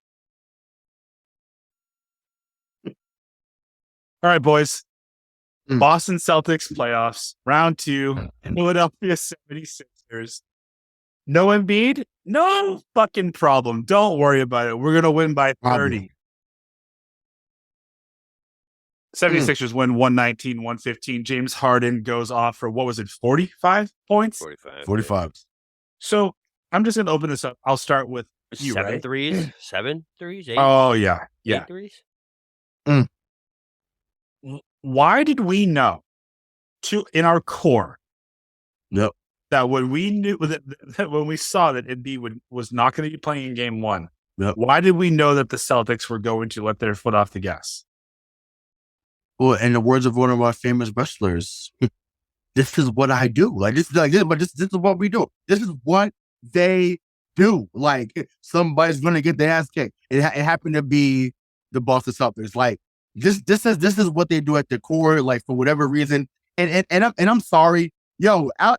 All right, boys. Boston Celtics playoffs, round 2, Philadelphia 76ers. No Embiid? No fucking problem. Don't worry about it. We're going to win by 30. 76ers win 119-115. James Harden goes off for, 45 points? 45. So I'm just going to open this up. I'll start with you, 7 right? threes? 7 threes? 8? Oh, yeah. 8 threes? Why did we know in our core that when we knew that when we saw that Embiid was not going to be playing in game 1, why did we know that the Celtics were going to let their foot off the gas? Well, in the words of one of our famous wrestlers, this is what I do. Like this is what we do. This is what they do. Like somebody's gonna get their ass kicked. It happened to be the Boston Celtics. Like this is what they do at the core. Like for whatever reason. And I'm sorry, yo, Al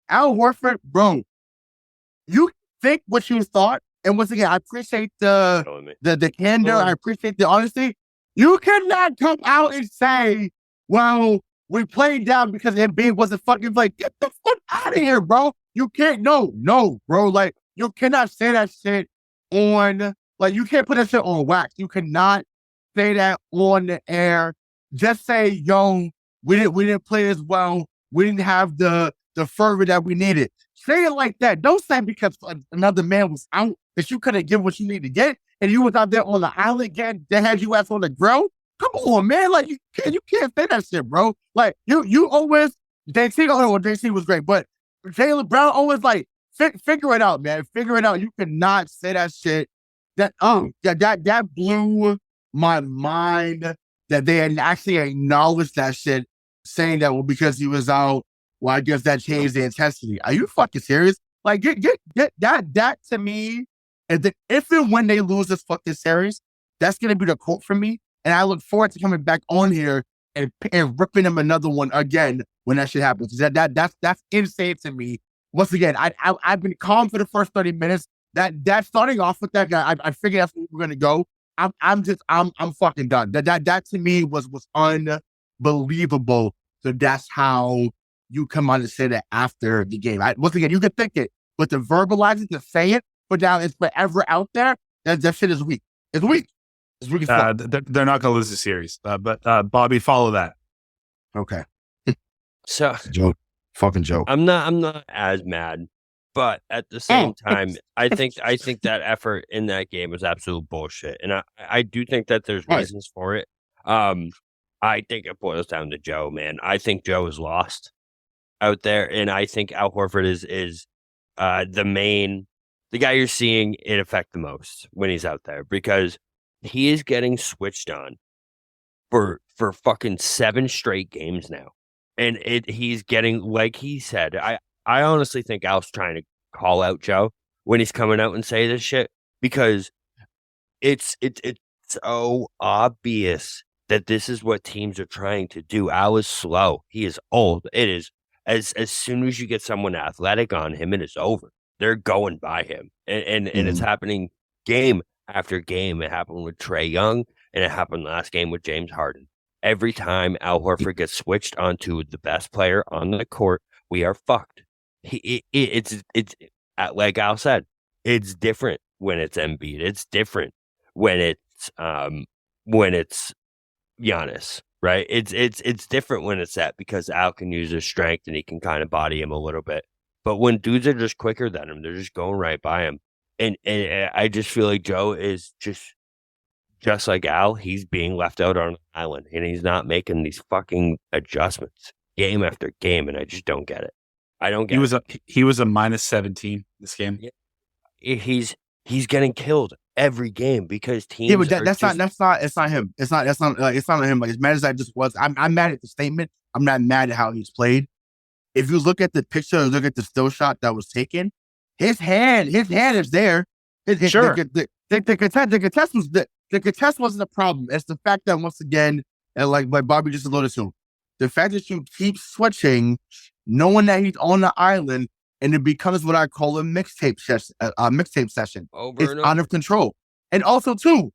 Horford, bro. You think what you thought, and once again, I appreciate the candor. I appreciate the honesty. You cannot come out and say, well, we played down because Embiid wasn't fucking like, get the fuck out of here, bro. You can't, no, bro. Like, you cannot say that shit on, like, you can't put that shit on wax. You cannot say that on the air. Just say, yo, we didn't play as well. We didn't have the fervor that we needed. Say it like that. Don't say because another man was out that you couldn't get what you need to get. And you was out there on the island getting, they had you ass on the ground. Come on, man. Like, you can't say that shit, bro. Like, you always, JC was great, but Jaylen Brown always like, figure it out, man. Figure it out. You cannot say that shit. That blew my mind that they had actually acknowledged that shit, saying that, well, because he was out, well, I guess that changed the intensity. Are you fucking serious? Like, get that to me. And then if and when they lose this fucking series, that's going to be the quote for me. And I look forward to coming back on here and ripping them another one again when that shit happens. That's insane to me. Once again, I've been calm for the first 30 minutes. That starting off with that guy, I figured that's where we're going to go. I'm fucking done. That to me was unbelievable. So that's how you come on and say that after the game. Once again, you can think it, but to verbalize it, to say it, but now it's forever out there. That shit is weak. It's weak. It's weak as fuck. They're not going to lose the series. But Bobby, follow that. Okay. So joke. Fucking joke. I'm not as mad, but at the same time, I think that effort in that game was absolute bullshit, and I do think that there's reasons for it. I think it boils down to Joe, man. I think Joe is lost out there, and I think Al Horford is the guy you're seeing it affect the most when he's out there, because he is getting switched on for fucking 7 straight games now. And he's getting, like he said, I honestly think Al's trying to call out Joe when he's coming out and say this shit, because it's so obvious that this is what teams are trying to do. Al is slow. He is old. It is as soon as you get someone athletic on him, it is over. They're going by him. And it's happening game after game. It happened with Trae Young, and it happened last game with James Harden. Every time Al Horford gets switched onto the best player on the court, we are fucked. It's like Al said, it's different when it's Embiid. It's different when it's Giannis, right? It's different when it's that, because Al can use his strength and he can kind of body him a little bit. But when dudes are just quicker than him, they're just going right by him. And I just feel like Joe is just like Al, he's being left out on an island, and he's not making these fucking adjustments game after game, and I just don't get it. I don't get it. He was a minus 17 this game. He's getting killed every game because teams. Yeah, but it's not him. It's not him. Like, as mad as I just was, I'm mad at the statement. I'm not mad at how he's played. If you look at the picture, look at the still shot that was taken, his hand is there. Sure. The contest wasn't a problem. It's the fact that, once again, and like Bobby just alluded to, the fact that you keep switching, knowing that he's on the island, and it becomes what I call a mixtape session. It's out of control. And also, too,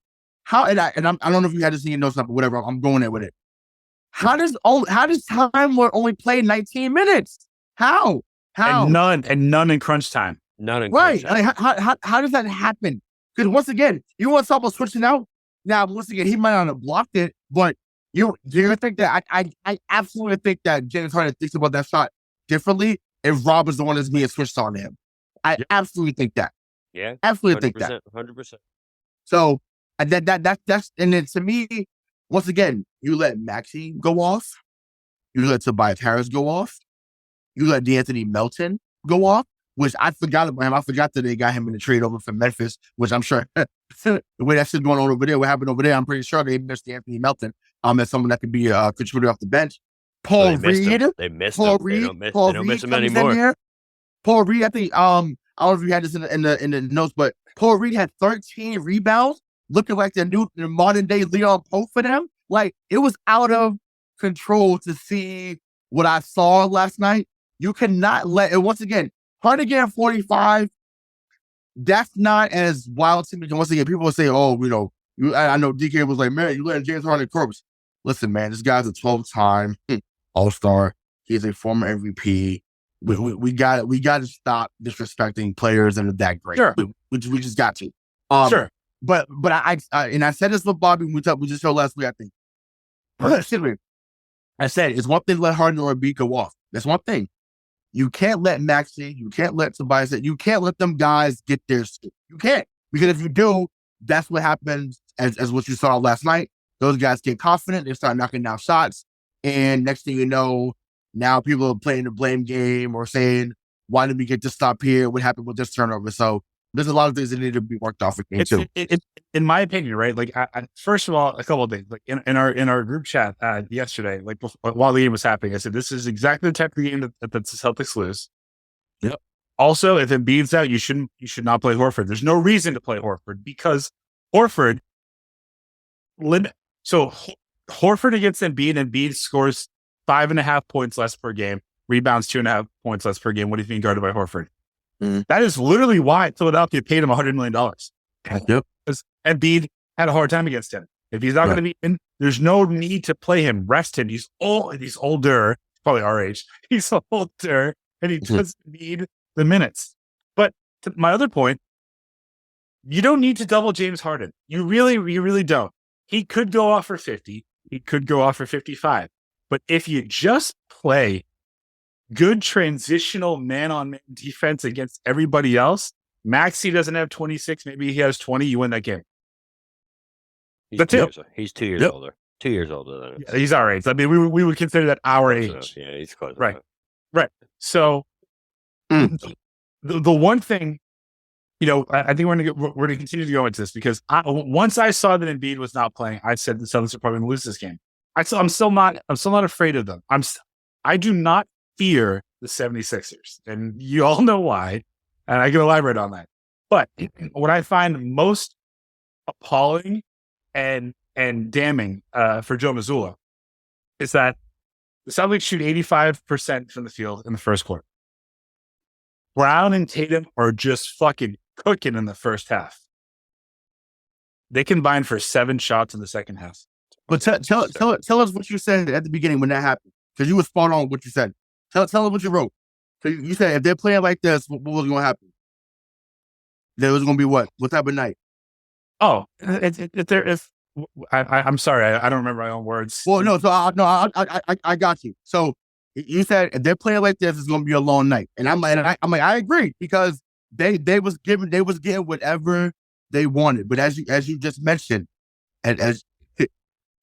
I don't know if you had to see your notes, but whatever. I'm going there with it. How does Time Lord only play 19 minutes? How? And none in crunch time. None in crunch time. Like, how does that happen? Because once again, you want someone switching out. Now, once again, he might not have blocked it, but Do you think that I absolutely think that James Harden thinks about that shot differently if Rob is the one that's being switched on to him. I absolutely think that. Yeah, absolutely think that. 100%. So that's and then to me, once again, you let Maxey go off, you let Tobias Harris go off, you let D'Anthony Melton go off, which I forgot about him. I forgot that they got him in the trade over from Memphis, which I'm sure the way that shit's going on over there, what happened over there, I'm pretty sure they missed D'Anthony Melton as someone that could be a contributor off the bench. Paul Reed. They missed Paul him. Reed. They don't miss him anymore. Paul Reed, I think, I don't know if you had this in the notes, but Paul Reed had 13 rebounds, looking like the modern day Leon Pope for them. Like, it was out of control to see what I saw last night. You cannot let it, once again, Harden getting 45, that's not as wild to me. Once again, people will say, oh, I know DK was like, man, you letting James Harden corpse. Listen, man, this guy's a 12-time All-Star. He's a former MVP. We got to stop disrespecting players that are that great. Sure. We just got to. Sure. But I said this with Bobby, we just showed last week, I think. Excuse me. I said, it's one thing to let Harden or Embiid go off. That's one thing. You can't let Maxey, you can't let Tobias, you can't let them guys get their skin. You can't. Because if you do, that's what happens as what you saw last night. Those guys get confident, they start knocking down shots, and next thing you know, now people are playing the blame game or saying, why did we get to stop here? What happened with this turnover? So there's a lot of things that need to be worked off again too. In my opinion, right? Like, first of all, a couple of things. Like in our group chat yesterday, like while the game was happening, I said this is exactly the type of game that the Celtics lose. Yep. Also, if Embiid's out, you should not play Horford. There's no reason to play Horford because Horford So Horford against Embiid scores 5.5 points less per game, rebounds 2.5 points less per game. What do you think guarded by Horford? Mm-hmm. That is literally why Philadelphia paid him $100 million. Yep. Because Embiid had a hard time against him. If he's not going to be in, there's no need to play him. Rest him. He's old. He's older. Probably our age. He's older, and he doesn't need the minutes. But to my other point, you don't need to double James Harden. You really don't. He could go off for 50. He could go off for 55. But if you just play good transitional man-on-man defense against everybody else, Maxey doesn't have 26. Maybe he has 20. You win that game. He's 2 years older. 2 years older than us. Yeah, he's our age. I mean, we would consider that our age. Yeah, he's close. Right. So the one thing, I think we're going to continue to go into this because once I saw that Embiid was not playing, I said the Celtics are probably going to lose this game. I'm still not afraid of them. I do not fear the 76ers, and you all know why, and I can elaborate on that. But what I find most appalling and damning for Joe Mazzulla is that the Celtics shoot 85% from the field in the first quarter. Brown and Tatum are just fucking cooking in the first half. They combined for 7 shots in the second half. But tell us what you said at the beginning when that happened, because you were spot on what you said. Tell us what you wrote. So you said if they're playing like this, what was going to happen? There was going to be what? What type of night? Oh, I'm sorry, I don't remember my own words. Well, no, so I got you. So you said if they're playing like this, it's going to be a long night, and I'm like, I agree, because they was getting whatever they wanted. But as you just mentioned, as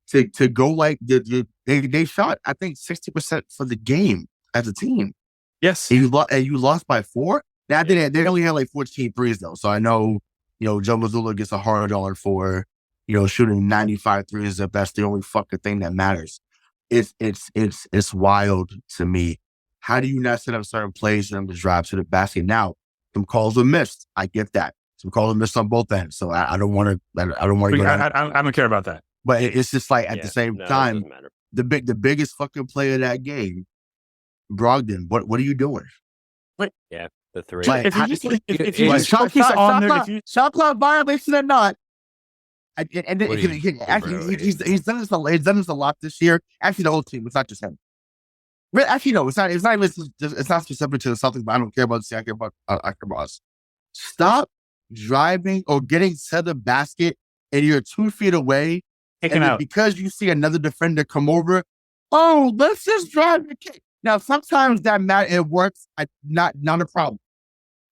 to go like they shot, I think 60% for the game as a team. Yes, and you lost by 4. Now I think they only had like 14 threes though, so I know Joe Mazzulla gets a hard on for shooting 95 threes if that's the only fucking thing that matters. It's wild to me. How do you not set up certain plays for them to drive to the basket? Now, some calls were missed. I get that. Some calls were missed on both ends. So I don't want to. I don't care about that. But it's just like at the same time, the biggest fucking player of that game, Brogdon. What are you doing? Yeah, the 3. Like, if you just focus on their shot clock violation or not. And he's done this a lot this year. Actually, the whole team. It's not just him. Actually, no, it's not. It's not specific to the Celtics. But I don't care about the team. I care about us. Stop driving or getting to the basket, and you're 2 feet away, Kicking and then out. because you see another defender come over, oh, let's just drive the kick. Now, sometimes it works. Not a problem.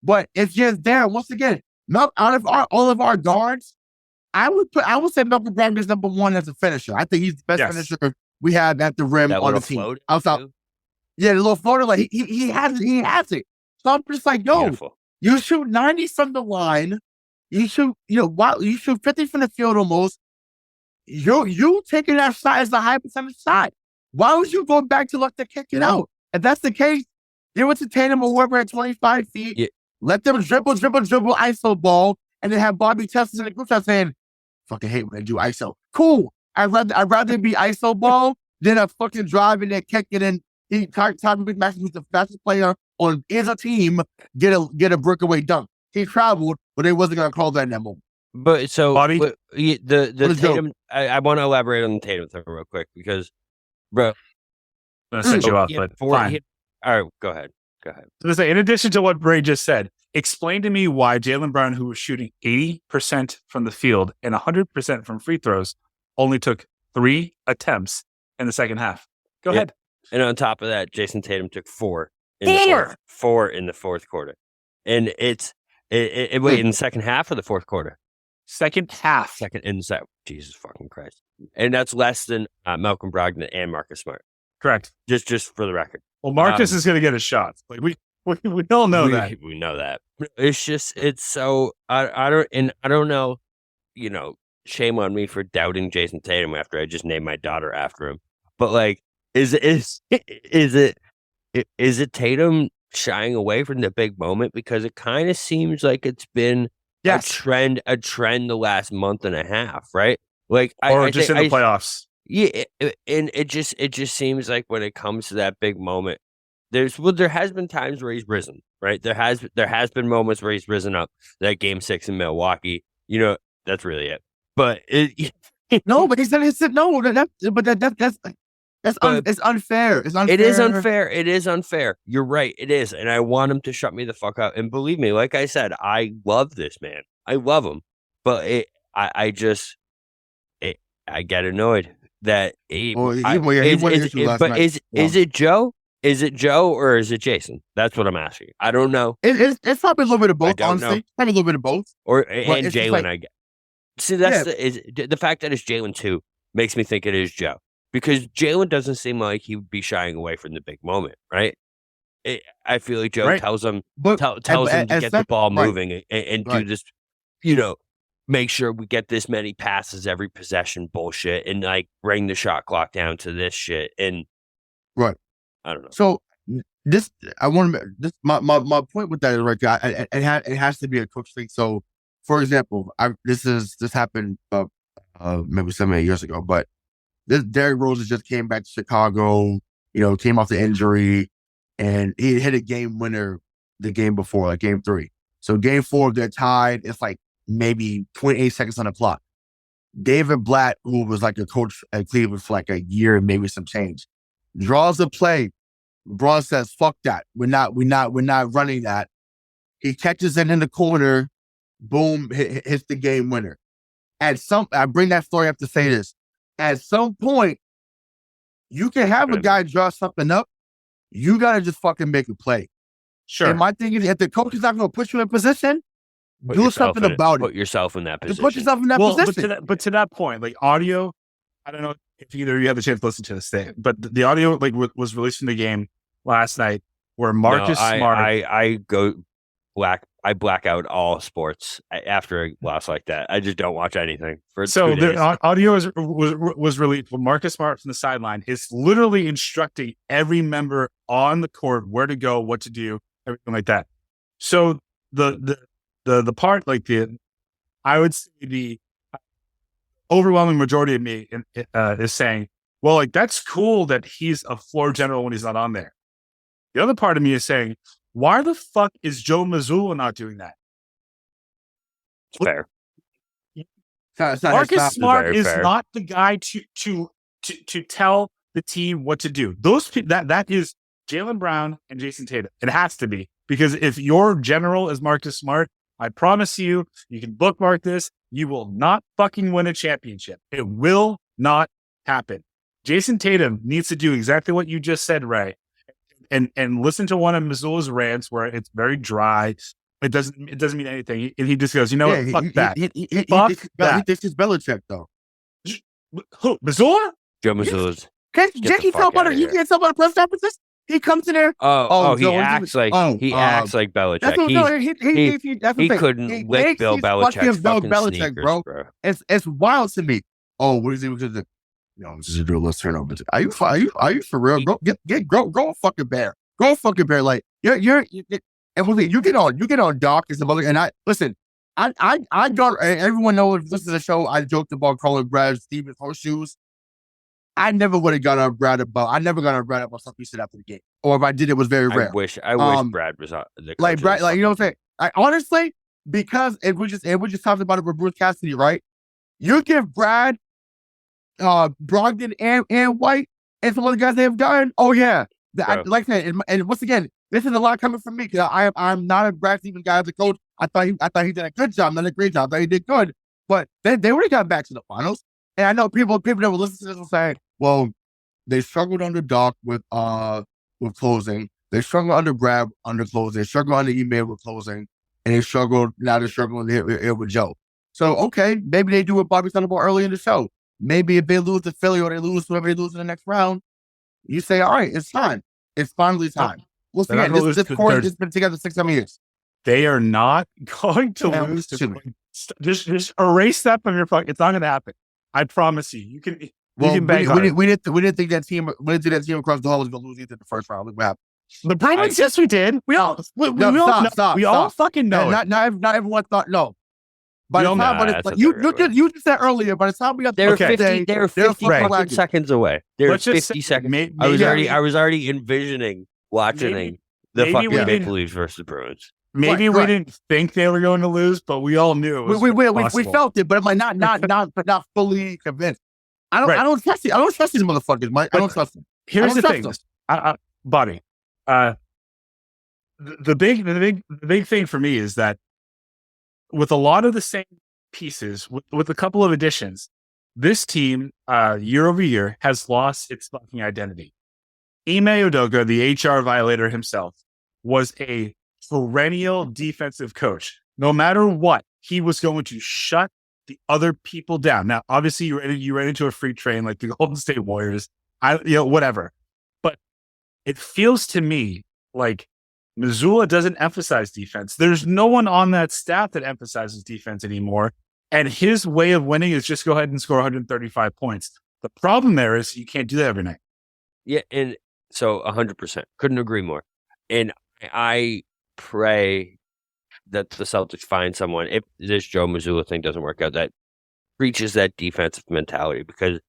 But it's just there. Once again, out of all of our guards, I would say Malcolm Brogdon is number one as a finisher. I think he's the best finisher we have at the rim on the team. Outside, yeah, the little floater, like he has it. So I'm just like, yo, beautiful. You shoot 90 from the line, you shoot 50 from the field almost. You taking that shot as a high percentage shot. Why would you go back to look to kick it out? If that's the case, give it to Tatum or whoever at 25 feet. Yeah. Let them dribble, ISO ball, and then have Bobby Testis in the group chat saying, fucking hate when they do ISO. Cool. I'd rather be ISO ball than a fucking drive and then kick it and he Tyler McMaster, who's the fastest player on either team, get a breakaway dunk. He traveled, but they wasn't gonna call that in that moment. But so Bobby? the Tatum, I want to elaborate on the Tatum thing real quick because, bro, I'm gonna set you off, but fine. All right, go ahead. So say, in addition to what Bray just said, explain to me why Jaylen Brown, who was shooting 80% from the field and 100% from free throws, only took 3 attempts in the second half. Go ahead. And on top of that, Jason Tatum took 4 in the fourth quarter. And wait, in the second half of the fourth quarter? Second half. Jesus fucking Christ. And that's less than Malcolm Brogdon and Marcus Smart. Correct. Just for the record. Well, Marcus is going to get his shots. Like we all know that. We know that. It's so I don't know. Shame on me for doubting Jason Tatum after I just named my daughter after him. But like, is it Tatum shying away from the big moment? Because it kind of seems like it's been a trend the last month and a half, right? Like, in the playoffs. Yeah, and it just seems like when it comes to that big moment, there has been times where he's risen, right? There has been moments where he's risen up. That Game 6 in Milwaukee, that's really it. But no, but it's unfair. It's unfair. It is unfair. You're right. It is, and I want him to shut me the fuck up. And believe me, like I said, I love this man. I love him, but I get annoyed. That is it Joe? Is it Joe or is it Jason? That's what I'm asking. I don't know. It's probably a little bit of both. Honestly, probably a little bit of both. And Jalen, I get. See, that's the fact that it's Jalen too makes me think it is Joe because Jalen doesn't seem like he would be shying away from the big moment, right? I feel like Joe tells him to get the ball moving and do this, make sure we get this many passes every possession bullshit and like bring the shot clock down to this shit. And I don't know. So my point with that is right there. It has to be a coach thing. So for example, this happened maybe 7-8 years ago, but this Derrick Rose just came back to Chicago, came off the injury and he hit a game winner the game before, like game 3. So game 4, they're tied. It's like maybe 28 seconds on the clock. David Blatt, who was like a coach at Cleveland for like a year and maybe some change, draws a play. Braun says, "Fuck that. We're not running that." He catches it in the corner. Boom! Hits the game winner. I bring that story up to say this. At some point, you can have a guy draw something up. You gotta just fucking make a play. Sure. And my thing is, if the coach is not going to put you in position, do something about it. Put yourself in that position. Put yourself in that position. But to that point, like audio, I don't know if either of you have the chance to listen to this thing, but the audio was released from the game last night where Marcus Smart. I black out all sports after a loss like that. I just don't watch anything for so 2 days. The audio was released. When Marcus Smart from the sideline is literally instructing every member on the court where to go, what to do, everything like that. So the part I would say the overwhelming majority of me is saying, well, like that's cool that he's a floor general when he's not on there. The other part of me is saying, why the fuck is Joe Mazzulla not doing that? It's fair. Marcus Smart is not the guy to tell the team what to do. That is Jaylen Brown and Jason Tatum. It has to be, because if your general is Marcus Smart, I promise you can bookmark this. You will not fucking win a championship. It will not happen. Jason Tatum needs to do exactly what you just said, Ray, and listen to one of Mazzulla's rants where it's very dry. It doesn't mean anything. He just goes, you know what? Fuck that. He thinks he's Belichick, though. Who? Mazzulla? Joe Mazzulla's. Can't you tell about it? You can't tell about a press conferences? He comes in there. He acts like Belichick. He couldn't lick Bill Belichick's fucking sneakers, bro. It's wild to me. Oh, what is he? This is a drill. Let's turn over. Are you for real? Go fucking bear. Go fucking bear. Like you're and you get on Doc as a mother. And I don't. Everyone knows this is a show. I joked about calling Brad Stevens horseshoes. I never would have got on Brad about. I never got on Brad about stuff he said after the game, or if I did, it was very rare. I wish Brad was the like Brad. Like you know what I'm saying. Honestly, because we just talked about it with Bruce Cassidy, right? You give Brad, Brogdon, and White, and some other guys they have gotten. Oh yeah, like that. And once again, this is a lot coming from me because I'm not a Brad Stevens guy as a coach. I thought he did a good job, not a great job. I thought he did good, but they would have got back to the finals. And I know people that will listen to this will say, well, they struggled under Doc with closing. They struggled under Brad under closing. They struggled under email with closing. And they're struggling here with Joe. So, okay, maybe they do what Bobby talked about early in the show. Maybe if they lose to Philly or they lose whoever they lose in the next round, you say, all right, it's time. It's finally time. Well, again, this core has been together 6-7 years. They are not going to lose. Just erase that from your phone. It's not going to happen. I promise you. You can bang on it. We didn't think that team across the hall was going to lose either in the first round. Look what happened. The Bruins, yes, we did. We all fucking know. Not everyone thought no. By the time, you just said earlier. By the time we got they're 50 fucking seconds away. They're 50 seconds. I was already envisioning watching the fucking Maple Leafs versus the Bruins. Maybe we didn't think they were going to lose, but we all knew it was we felt it, but I'm like not fully convinced. I don't trust you. I don't trust these motherfuckers, Mike. I don't trust them. Here's the thing, buddy. The big thing for me is that with a lot of the same pieces, with a couple of additions, this team year over year has lost its fucking identity. Ime Udoka, the HR violator himself, was a perennial defensive coach. No matter what, he was going to shut the other people down. Now, obviously, you ran into a freight train like the Golden State Warriors. Whatever. But it feels to me like Mazzulla doesn't emphasize defense. There's no one on that staff that emphasizes defense anymore. And his way of winning is just go ahead and score 135 points. The problem there is you can't do that every night. Yeah, and so 100%. Couldn't agree more. And I pray that the Celtics find someone, if this Joe Mazzulla thing doesn't work out, that reaches that defensive mentality, because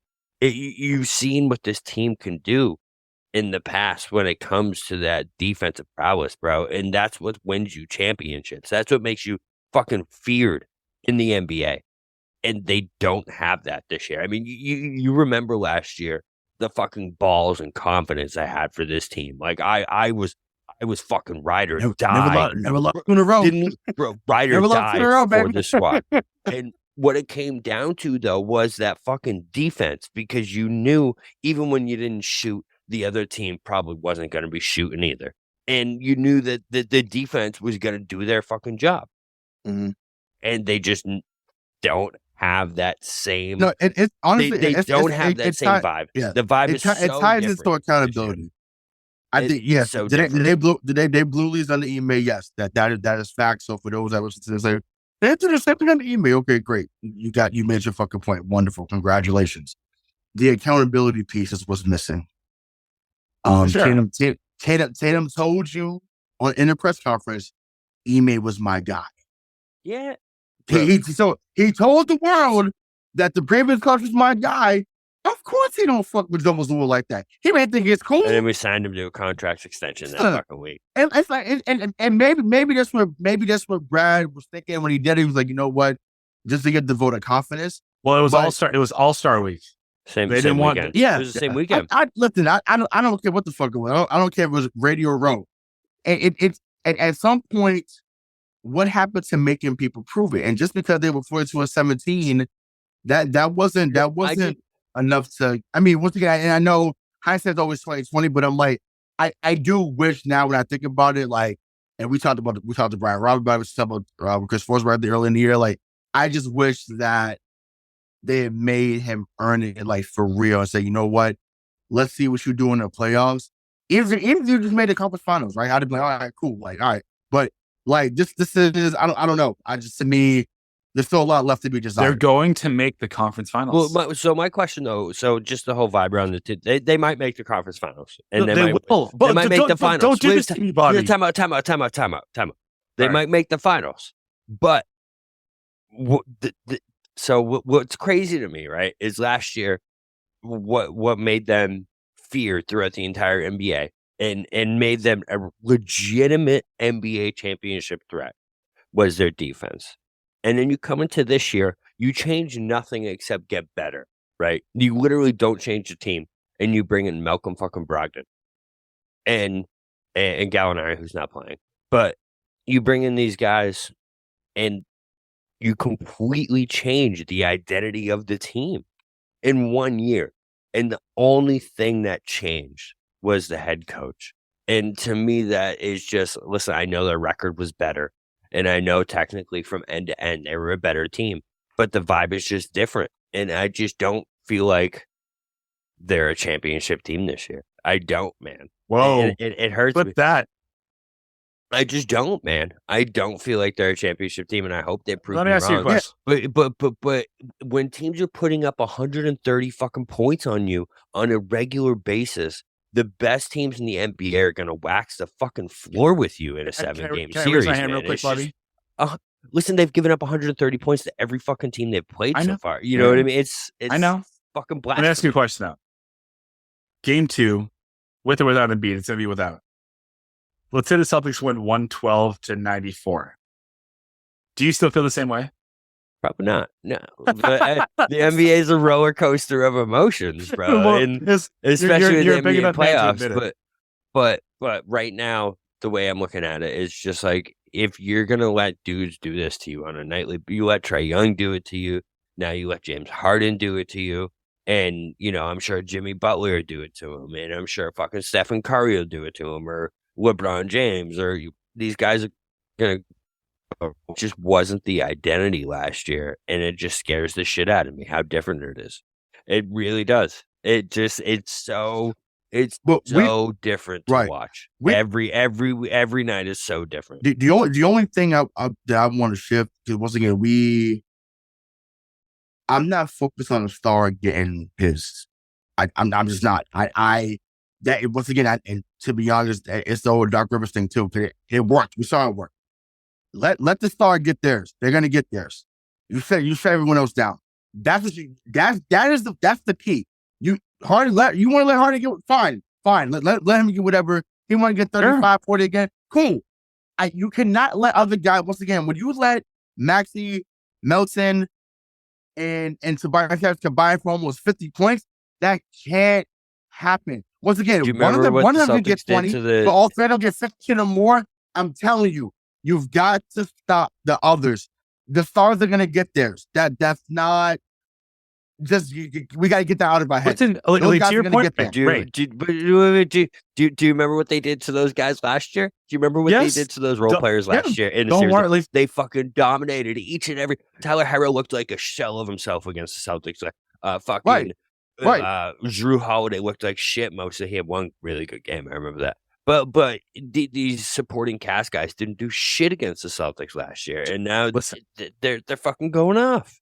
you've seen what this team can do in the past when it comes to that defensive prowess, bro. And that's what wins you championships. That's what makes you fucking feared in the NBA. And they don't have that this year. I mean, you remember last year, the fucking balls and confidence I had for this team. Like I was fucking ride or die. Never lost in a row. Ride or die for the squad. And what it came down to, though, was that fucking defense, because you knew even when you didn't shoot, the other team probably wasn't going to be shooting either. And you knew that the defense was going to do their fucking job. Mm-hmm. And they just don't have that same. No, it's honestly, they don't have that same vibe. Yeah. The vibe is so it ties into accountability. I think yes. So did they blue leads on the email? Yes, that is fact. So for those that listen to this later, they did the same thing on the email. Okay, great. You made your fucking point. Wonderful. Congratulations. The accountability piece is what's missing. Sure. Tatum told you in a press conference, Ime was my guy. Yeah. He told the world that the previous coach was my guy. Of course he don't fuck with Joe Mazzulla like that. He may think it's cool. And then we signed him to a contract extension that fucking week. And it's like, and maybe that's what Brad was thinking when he did it. He was like, you know what, just to get the vote of confidence. Well, it was All-Star week. They didn't want weekend. Yeah, it was the same weekend. I don't care what the fuck it was. I don't care if it was Radio Row. And at some point, what happened to making people prove it? And just because they were 42-17, that wasn't. enough to. I mean, once again, and I know hindsight's always 20/20, but I'm like, I do wish now when I think about it, like, and we talked to Brian Robert about it, we talked about Chris Forsberg early in the year. Like, I just wish that they had made him earn it, like, for real, and say, you know what, let's see what you do in the playoffs. Even if you just made the conference finals, right? I'd be like, all right, cool, like, all right, but like this is I don't know. To me, there's still a lot left to be desired. They're going to make the conference finals. Well, so my question though, so just the whole vibe around they might make the conference finals, and they will. But they might make the finals. Don't do this to me, Bobby. Time out. They might make the finals, but what's crazy to me, right, is last year what made them fear throughout the entire NBA and made them a legitimate NBA championship threat was their defense. And then you come into this year, you change nothing except get better, right? You literally don't change the team, and you bring in Malcolm fucking Brogdon and Gallinari, who's not playing. But you bring in these guys, and you completely change the identity of the team in 1 year. And the only thing that changed was the head coach. And to me, that is just, listen, I know their record was better. And I know technically from end to end, they were a better team. But the vibe is just different. And I just don't feel like they're a championship team this year. I don't, man. Whoa. It hurts But me. that. I just don't, man. I don't feel like they're a championship team, and I hope they prove me wrong. Let me ask you a question. But when teams are putting up 130 fucking points on you on a regular basis, the best teams in the NBA are going to wax the fucking floor with you in a 7-game series. Can I raise my hand man. real quick, Bobby? Listen, they've given up 130 points to every fucking team they've played so far. You know Yeah. what I mean? It's I know. fucking Let blasphemy. me ask you a question now. Game 2, with or without Embiid, it's going to be without. Let's say the Celtics win 112-94. Do you still feel the same way? Probably not. No. But, the NBA is a roller coaster of emotions, bro. Well, and especially you're in big the enough NBA man to admit playoffs. But right now, the way I'm looking at it is just like, if you're gonna let dudes do this to you on a nightly, you let Trae Young do it to you. Now you let James Harden do it to you. And, I'm sure Jimmy Butler will do it to him. And I'm sure fucking Stephen Curry will do it to him, or LeBron James, or these guys are gonna. It just wasn't the identity last year, and it just scares the shit out of me how different it is. It really does. It's so different to watch. Every night is so different. The only thing that I want to shift, because once again, I'm not focused on a star getting pissed. I'm just not. Once again, and to be honest, it's the old Dark Rivers thing too. It worked. We saw it work. Let the star get theirs. They're gonna get theirs. You shut everyone else down. That's the key. You want to let Harden get fine. Let him get whatever. He want to get 35, 40 again. Cool. You cannot let other guys, once again, when you let Maxey, Melton, and Tobias Harris combine for almost 50 points, that can't happen. Once again, one of them gets 20, but all three of them get 15 or more. I'm telling you, you've got to stop the others. The stars are gonna get theirs. That's not just we got to get that out of our head. To your point, do you remember what they did to those guys last year? Do you remember what they did to those role players last year? In the series? They fucking dominated each and every. Tyler Herro looked like a shell of himself against the Celtics. Drew Holiday looked like shit. He had one really good game. I remember that. But these supporting cast guys didn't do shit against the Celtics last year, and now they're fucking going off.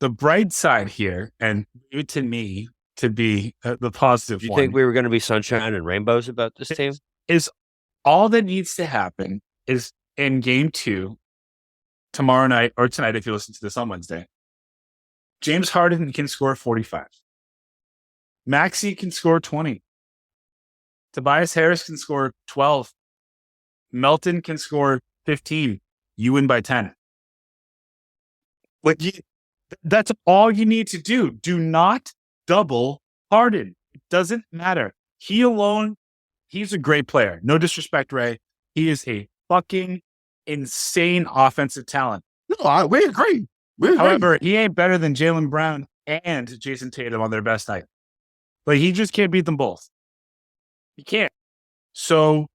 The bright side here, and to me, to be the positive Do you one, think we were going to be sunshine and rainbows about this team? Is all that needs to happen is in Game 2, tomorrow night, or tonight if you listen to this on Wednesday, James Harden can score 45. Maxey can score 20. Tobias Harris can score 12. Melton can score 15. You win by 10. That's all you need to do. Do not double Harden. It doesn't matter. He alone, he's a great player. No disrespect, Ray. He is a fucking insane offensive talent. No, we agree. However, he ain't better than Jaylen Brown. and Jason Tatum on their best night. Like, he just can't beat them both. He can't. So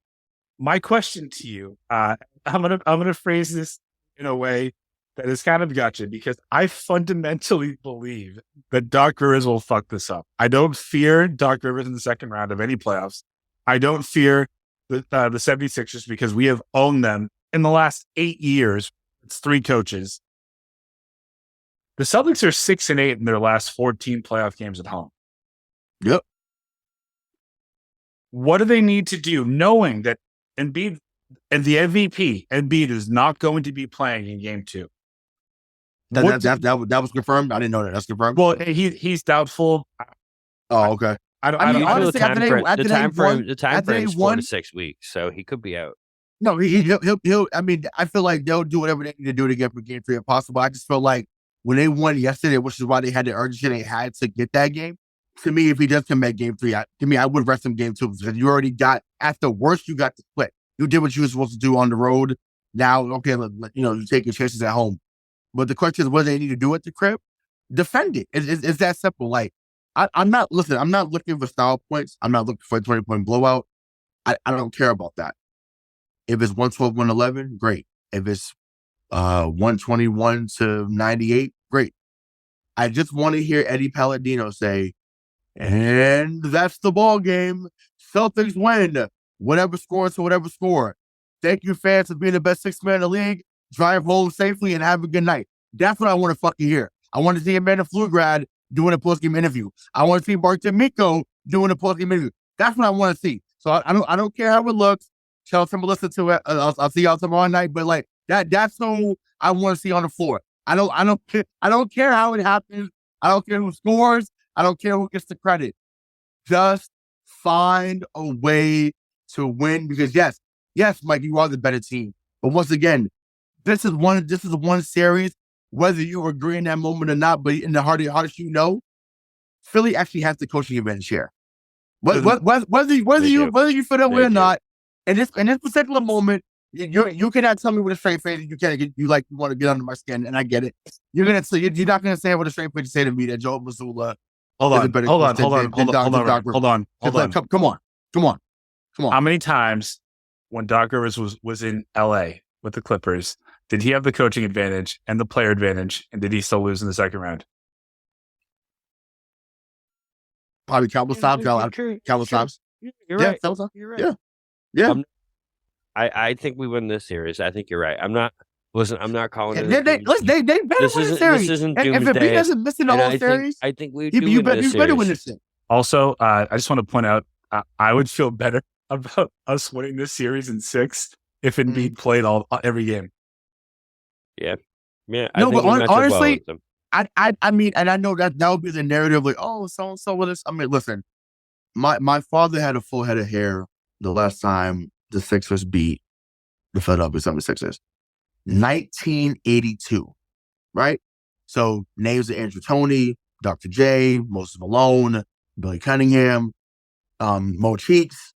my question to you, I'm gonna phrase this in a way that is kind of gotcha, because I fundamentally believe that Doc Rivers will fuck this up. I don't fear Doc Rivers in the second round of any playoffs. I don't fear the 76ers, because we have owned them in the last 8 years. It's 3 coaches. The Celtics are 6-8 in their last 14 playoff games at home. Yep. What do they need to do, knowing that Embiid and the MVP, Embiid, is not going to be playing in Game 2? That was confirmed. I didn't know that. That's confirmed. Well, he's doubtful. Oh, okay. I Usually honestly, the time frame is 4 won- to 6 weeks, so he could be out. No, he'll. I mean, I feel like they'll do whatever they need to do to get for Game 3 if possible. I just feel like when they won yesterday, which is why they had the urgency they had to get that game. To me, if he does come back Game 3, I would rest him Game 2, because you already got, at the worst, you got the split. You did what you were supposed to do on the road. Now, okay, you take your chances at home. But the question is, what do they need to do at the crib? Defend it. It's that simple. Like, I'm not looking for style points. I'm not looking for a 20-point blowout. I don't care about that. If it's 112, 111, great. If it's 121 to 98, great. I just want to hear Eddie Palladino say, and that's the ball game. Celtics win. Whatever score to whatever score. Thank you, fans, for being the best 6th man in the league. Drive home safely and have a good night. That's what I want to fucking hear. I want to see Amanda Flugrad doing a post-game interview. I want to see Barton Miko doing a post-game interview. That's what I want to see. So I don't care how it looks. Tell someone to listen to it. I'll see y'all tomorrow night. But like that's who I want to see on the floor. I don't care how it happens. I don't care who scores. I don't care who gets the credit. Just find a way to win, because yes, Mike, you are the better team. But once again, this is one series, whether you agree in that moment or not, but in the hardest Philly actually has the coaching advantage here. Whether you feel that way or not, in this particular moment, you cannot tell me with a straight face you want to get under my skin, and I get it. You're not gonna say it with a straight face to say to me that Joe Mazzulla. Hold on. Come on. How many times when Doc Rivers was in LA with the Clippers did he have the coaching advantage and the player advantage, and did he still lose in the second round? Probably countless times. Countless times. You're right. You're right. Yeah. I think we win this series. I think you're right. I'm not calling it. They better win the series. This isn't and if Embiid doesn't miss in the whole series, I think you better win this thing. Also, I just want to point out, I would feel better about us winning this series in 6 if Embiid played every game. Yeah. No, but honestly, I mean, and I know that would be the narrative, like, oh, so and so with us. I mean, listen, my father had a full head of hair the last time the Sixers beat the Philadelphia 76ers, 1982, right? So names of Andrew Toney, Dr. J, Moses Malone, Billy Cunningham, Mo Cheeks.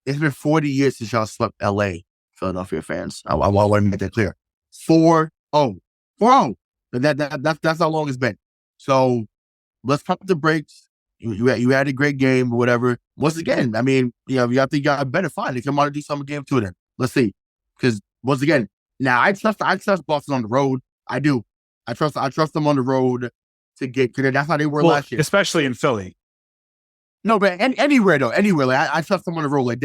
It's been 40 years since y'all swept LA, Philadelphia fans. I want to make that clear. 4-0. That's how long it's been. So let's pump the brakes. You had a great game or whatever. Once again, I mean, you think you got better. Fine, they come out and do something Game 2 then. Let's see. Because once again, now I trust Boston on the road. I do. I trust them on the road to get, because that's how they were last year. Especially in Philly. No, but anywhere though, like I trust them on the road. Like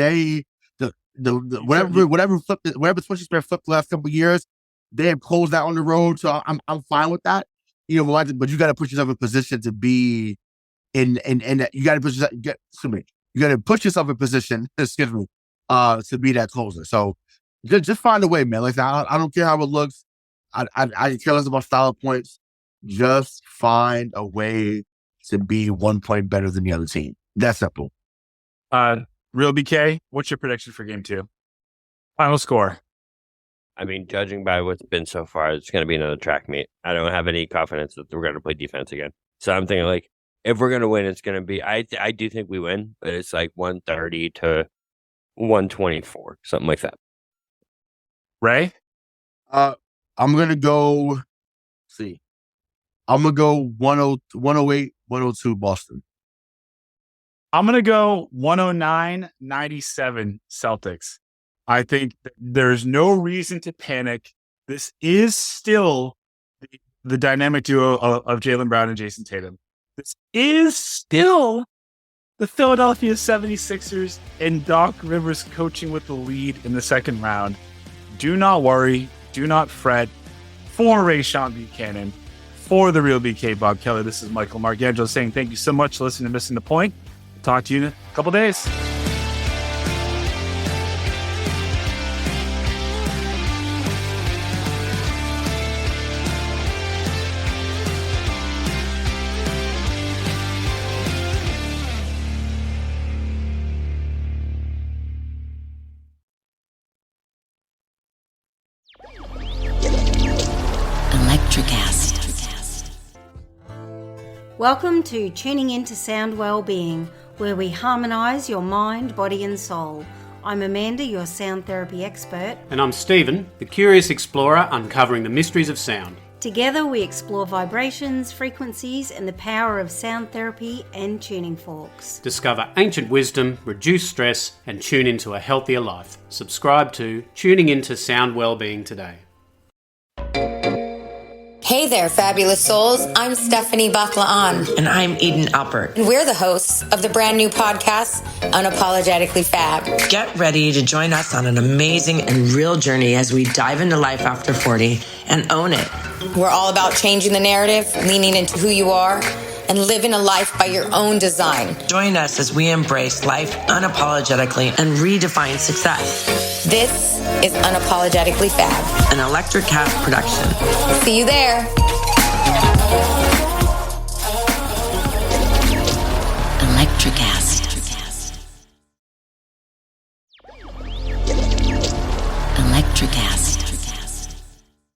whatever switches been flipped the last couple of years, they have closed out on the road, so I'm fine with that. But you got to put yourself in position to be in you got to put yourself. You got to put yourself in position. To be that closer. So just find a way, man. Like I don't care how it looks. I care less about style points. Just find a way to be 1 point better than the other team. That's simple. Real BK, what's your prediction for Game 2? Final score. I mean, judging by what's been so far, it's going to be another track meet. I don't have any confidence that we're going to play defense again. So I'm thinking, like, if we're going to win, it's going to be, I do think we win, but it's like 130 to 124, something like that. Ray? I'm going to go, see. I'm going to go 108, 102 Boston. I'm going to go 109-97 Celtics. I think there's no reason to panic. This is still the dynamic duo of Jaylen Brown and Jason Tatum. This is still the Philadelphia 76ers and Doc Rivers coaching with the lead in the second round. Do not worry. Do not fret. For Rayshawn Buchanan, for the real BK Bob Kelly, this is Michael Marcangelo saying thank you so much for listening to Missing the Point. Talk to you in a couple days. Welcome to Tuning Into Sound Wellbeing, where we harmonise your mind, body and soul. I'm Amanda, your sound therapy expert. And I'm Stephen, the curious explorer uncovering the mysteries of sound. Together we explore vibrations, frequencies and the power of sound therapy and tuning forks. Discover ancient wisdom, reduce stress and tune into a healthier life. Subscribe to Tuning Into Sound Wellbeing today. Hey there, fabulous souls. I'm Stephanie Baklaan. And I'm Eden Alpert. And we're the hosts of the brand new podcast, Unapologetically Fab. Get ready to join us on an amazing and real journey as we dive into life after 40 and own it. We're all about changing the narrative, leaning into who you are, and living a life by your own design. Join us as we embrace life unapologetically and redefine success. This is Unapologetically Fab, an Electric Cat production. See you there. Electric acid.